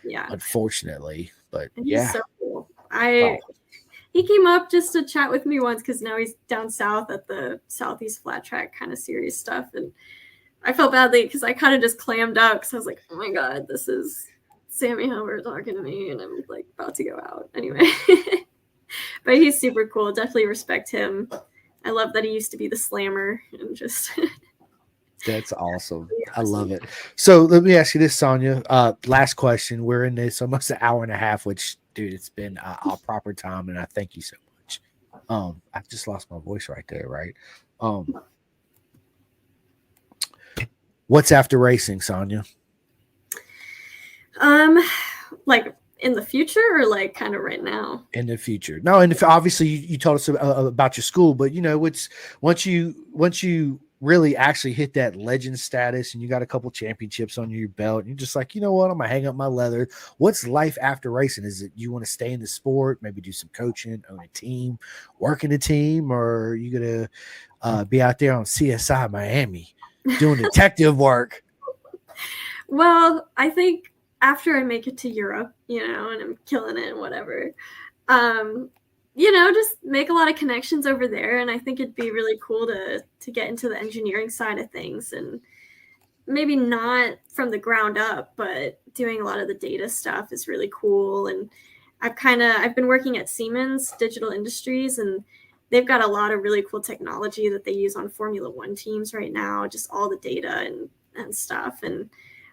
yeah, unfortunately, but he's so cool. He came up just to chat with me once, because now he's down south at the Southeast Flat Track kind of series stuff. And I felt badly because I kind of just clammed up, because I was like, oh my God, this is Sammy Halbert talking to me, and I'm like about to go out anyway. But he's super cool. Definitely respect him. I love that he used to be the slammer, and just that's awesome. I love it. So let me ask you this, Sonya. Last question. We're in this almost an hour and a half, which, dude, it's been a proper time, and I thank you so much. I just lost my voice right there, right? What's after racing, Sonya? Like in the future, or like kind of right now? In the future. No, and obviously you told us about your school, but you know, it's once you really actually hit that legend status and you got a couple championships on your belt, and you're just like, you know what, I'm gonna hang up my leather. What's life after racing? Is it you want to stay in the sport, maybe do some coaching, own a team, work in a team, or are you gonna be out there on CSI Miami doing detective work? Well, I think after I make it to Europe, and I'm killing it and whatever, just make a lot of connections over there. And I think it'd be really cool to get into the engineering side of things, and maybe not from the ground up, but doing a lot of the data stuff is really cool. And I've been working at Siemens Digital Industries, and they've got a lot of really cool technology that they use on Formula One teams right now, just all the data and stuff. And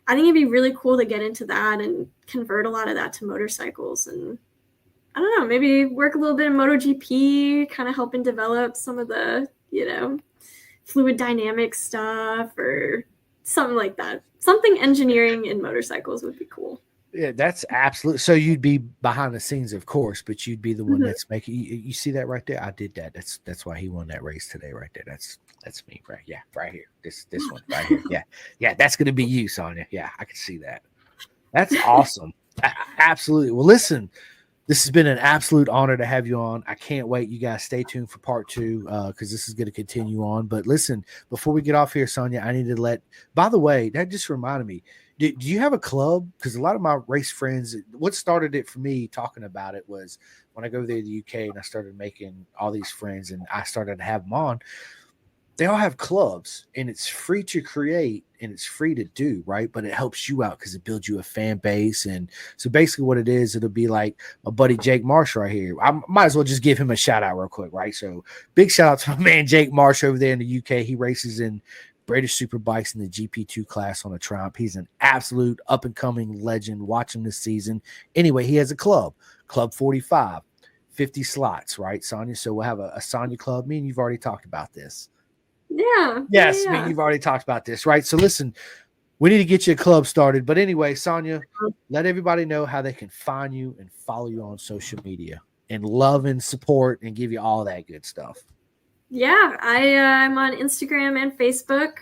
I think it'd be really cool to get into that and convert a lot of that to motorcycles. And I don't know, maybe work a little bit in MotoGP, kind of helping develop some of the, fluid dynamics stuff or something like that. Something engineering in motorcycles would be cool. Yeah, that's absolutely. So you'd be behind the scenes, of course, but you'd be the one that's making. You see that right there? I did that. That's why he won that race today, right there. That's me, right? Yeah, right here. This one right here. Yeah. That's gonna be you, Sonya. Yeah, I can see that. That's awesome. Absolutely. Well, listen, this has been an absolute honor to have you on. I can't wait. You guys stay tuned for part 2 because this is going to continue on. But listen, before we get off here, Sonya, I need to by the way, that just reminded me, do you have a club? Because a lot of my race friends, what started it for me talking about it was when I go there to the UK and I started making all these friends and I started to have them on. They all have clubs and it's free to create and it's free to do, right? But it helps you out because it builds you a fan base. And so basically what it is, it'll be like my buddy Jake Marsh right here. I might as well just give him a shout out real quick, right? So big shout out to my man Jake Marsh over there in the UK. He races in British Superbikes in the GP2 class on a Triumph. He's an absolute up and coming legend. Watch him this season. Anyway, he has a club, Club 45, 50 slots, right, Sonya? So we'll have a Sonya club. Me and you've already talked about this. Yeah. Yes, I mean, you've already talked about this, right? So listen, we need to get you a club started. But anyway, Sonya, let everybody know how they can find you and follow you on social media and love and support and give you all that good stuff. Yeah, I'm on Instagram and Facebook,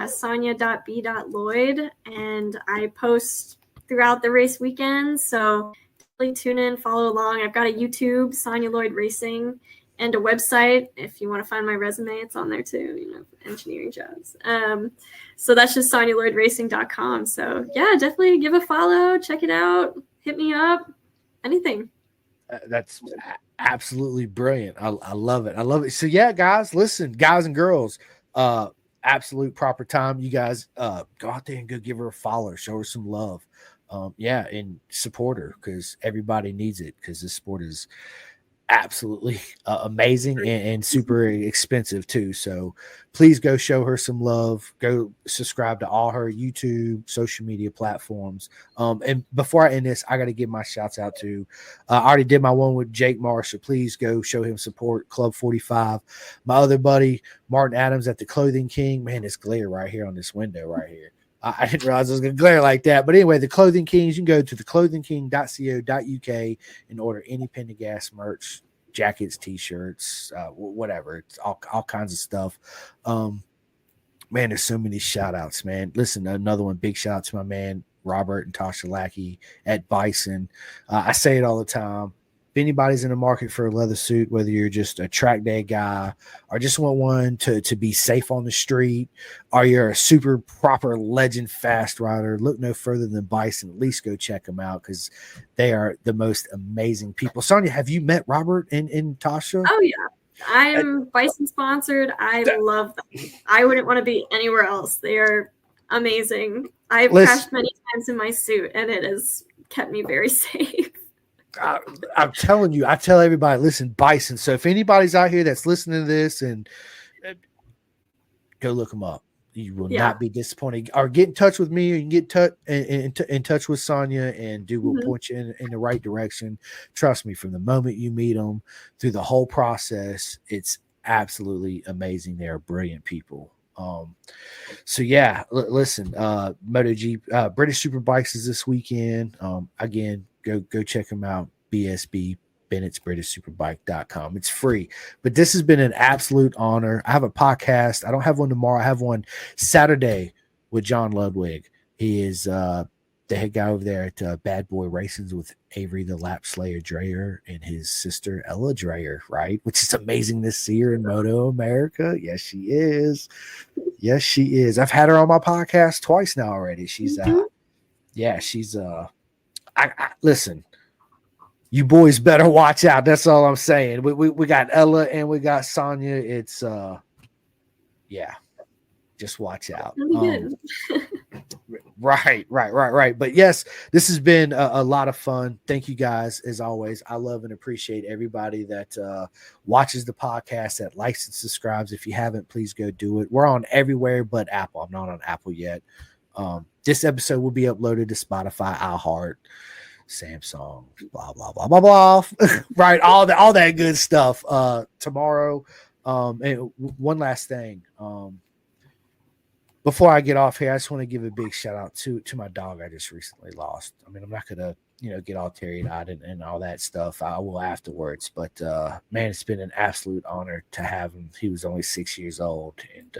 sonya.b.lloyd, and I post throughout the race weekend. So definitely tune in, follow along. I've got a YouTube, Sonya Lloyd Racing, and a website. If you want to find my resume, it's on there too, engineering jobs. So that's just SonyaLloydRacing.com. So yeah, definitely give a follow, check it out, hit me up, anything. That's absolutely brilliant. I love it. I love it. So yeah, guys, listen, guys and girls, absolute proper time. You guys go out there and go give her a follow, show her some love. And support her because everybody needs it because this sport is absolutely amazing and super expensive too. So please go show her some love. Go subscribe to all her YouTube, social media platforms. And before I end this, I got to give my shouts out to, I already did my one with Jake Marsh. So please go show him support. Club 45. My other buddy, Martin Adams at the Clothing King. Man, this glare right here on this window right here. I didn't realize I was going to glare like that. But anyway, the Clothing Kings, you can go to theclothingking.co.uk and order any Pendergast merch, jackets, T-shirts, whatever. It's all kinds of stuff. Man, there's so many shout-outs, man. Listen, another one, big shout-out to my man, Robert and Tasha Lackey at Bison. I say it all the time. If anybody's in the market for a leather suit, whether you're just a track day guy or just want one to be safe on the street, or you're a super proper legend fast rider, look no further than Bison. At least go check them out because they are the most amazing people. Sonya, have you met Robert and Tasha? Oh, yeah. I'm Bison sponsored. I love them. I wouldn't want to be anywhere else. They are amazing. I've crashed many times in my suit, and it has kept me very safe. I'm telling you, I tell everybody, listen, Bison. So if anybody's out here that's listening to this, and go look them up. You will not be disappointed. Or get in touch with me, or you can get in touch with Sonya, and we'll point you in the right direction. Trust me, from the moment you meet them through the whole process, it's absolutely amazing. They are brilliant people. So yeah, listen, MotoGP, British Superbikes is this weekend. Again, go check them out. BSB, Bennett'sBritishSuperbike.com. It's free. But this has been an absolute honor. I have a podcast. I don't have one tomorrow. I have one Saturday with John Ludwig. He is the head guy over there at Bad Boy Racings with Avery the Lap Slayer Dreyer and his sister Ella Dreyer, right? Which is amazing to see her in Moto America. Yes, she is. Yes, she is. I've had her on my podcast twice now already. She's she's Listen, you boys better watch out. That's all I'm saying. We got Ella and we got Sonya. It's yeah, just watch out. Really good. Right. But yes, this has been a lot of fun. Thank you guys as always. I love and appreciate everybody that watches the podcast, that likes and subscribes. If you haven't, please go do it. We're on everywhere but Apple. I'm not on Apple yet. This episode will be uploaded to Spotify, iHeart, Samsung, blah blah blah blah blah. Right, all that good stuff. Tomorrow. And one last thing. Before I get off here, I just want to give a big shout out to my dog I just recently lost. I mean, I'm not gonna get all teary-eyed and all that stuff. I will afterwards, but man, it's been an absolute honor to have him. He was only 6 years old, and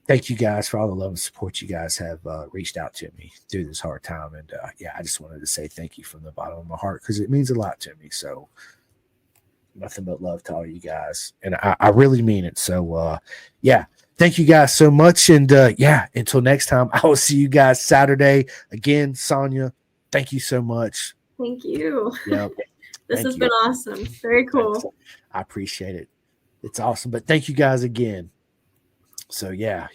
thank you guys for all the love and support you guys have reached out to me through this hard time. And yeah, I just wanted to say thank you from the bottom of my heart because it means a lot to me. So nothing but love to all you guys, and I really mean it. So yeah. Thank you guys so much. And yeah, until next time, I will see you guys Saturday. Again, Sonya, thank you so much. Thank you. Yep. This has been awesome. Very cool. I appreciate it. It's awesome. But thank you guys again. So yeah.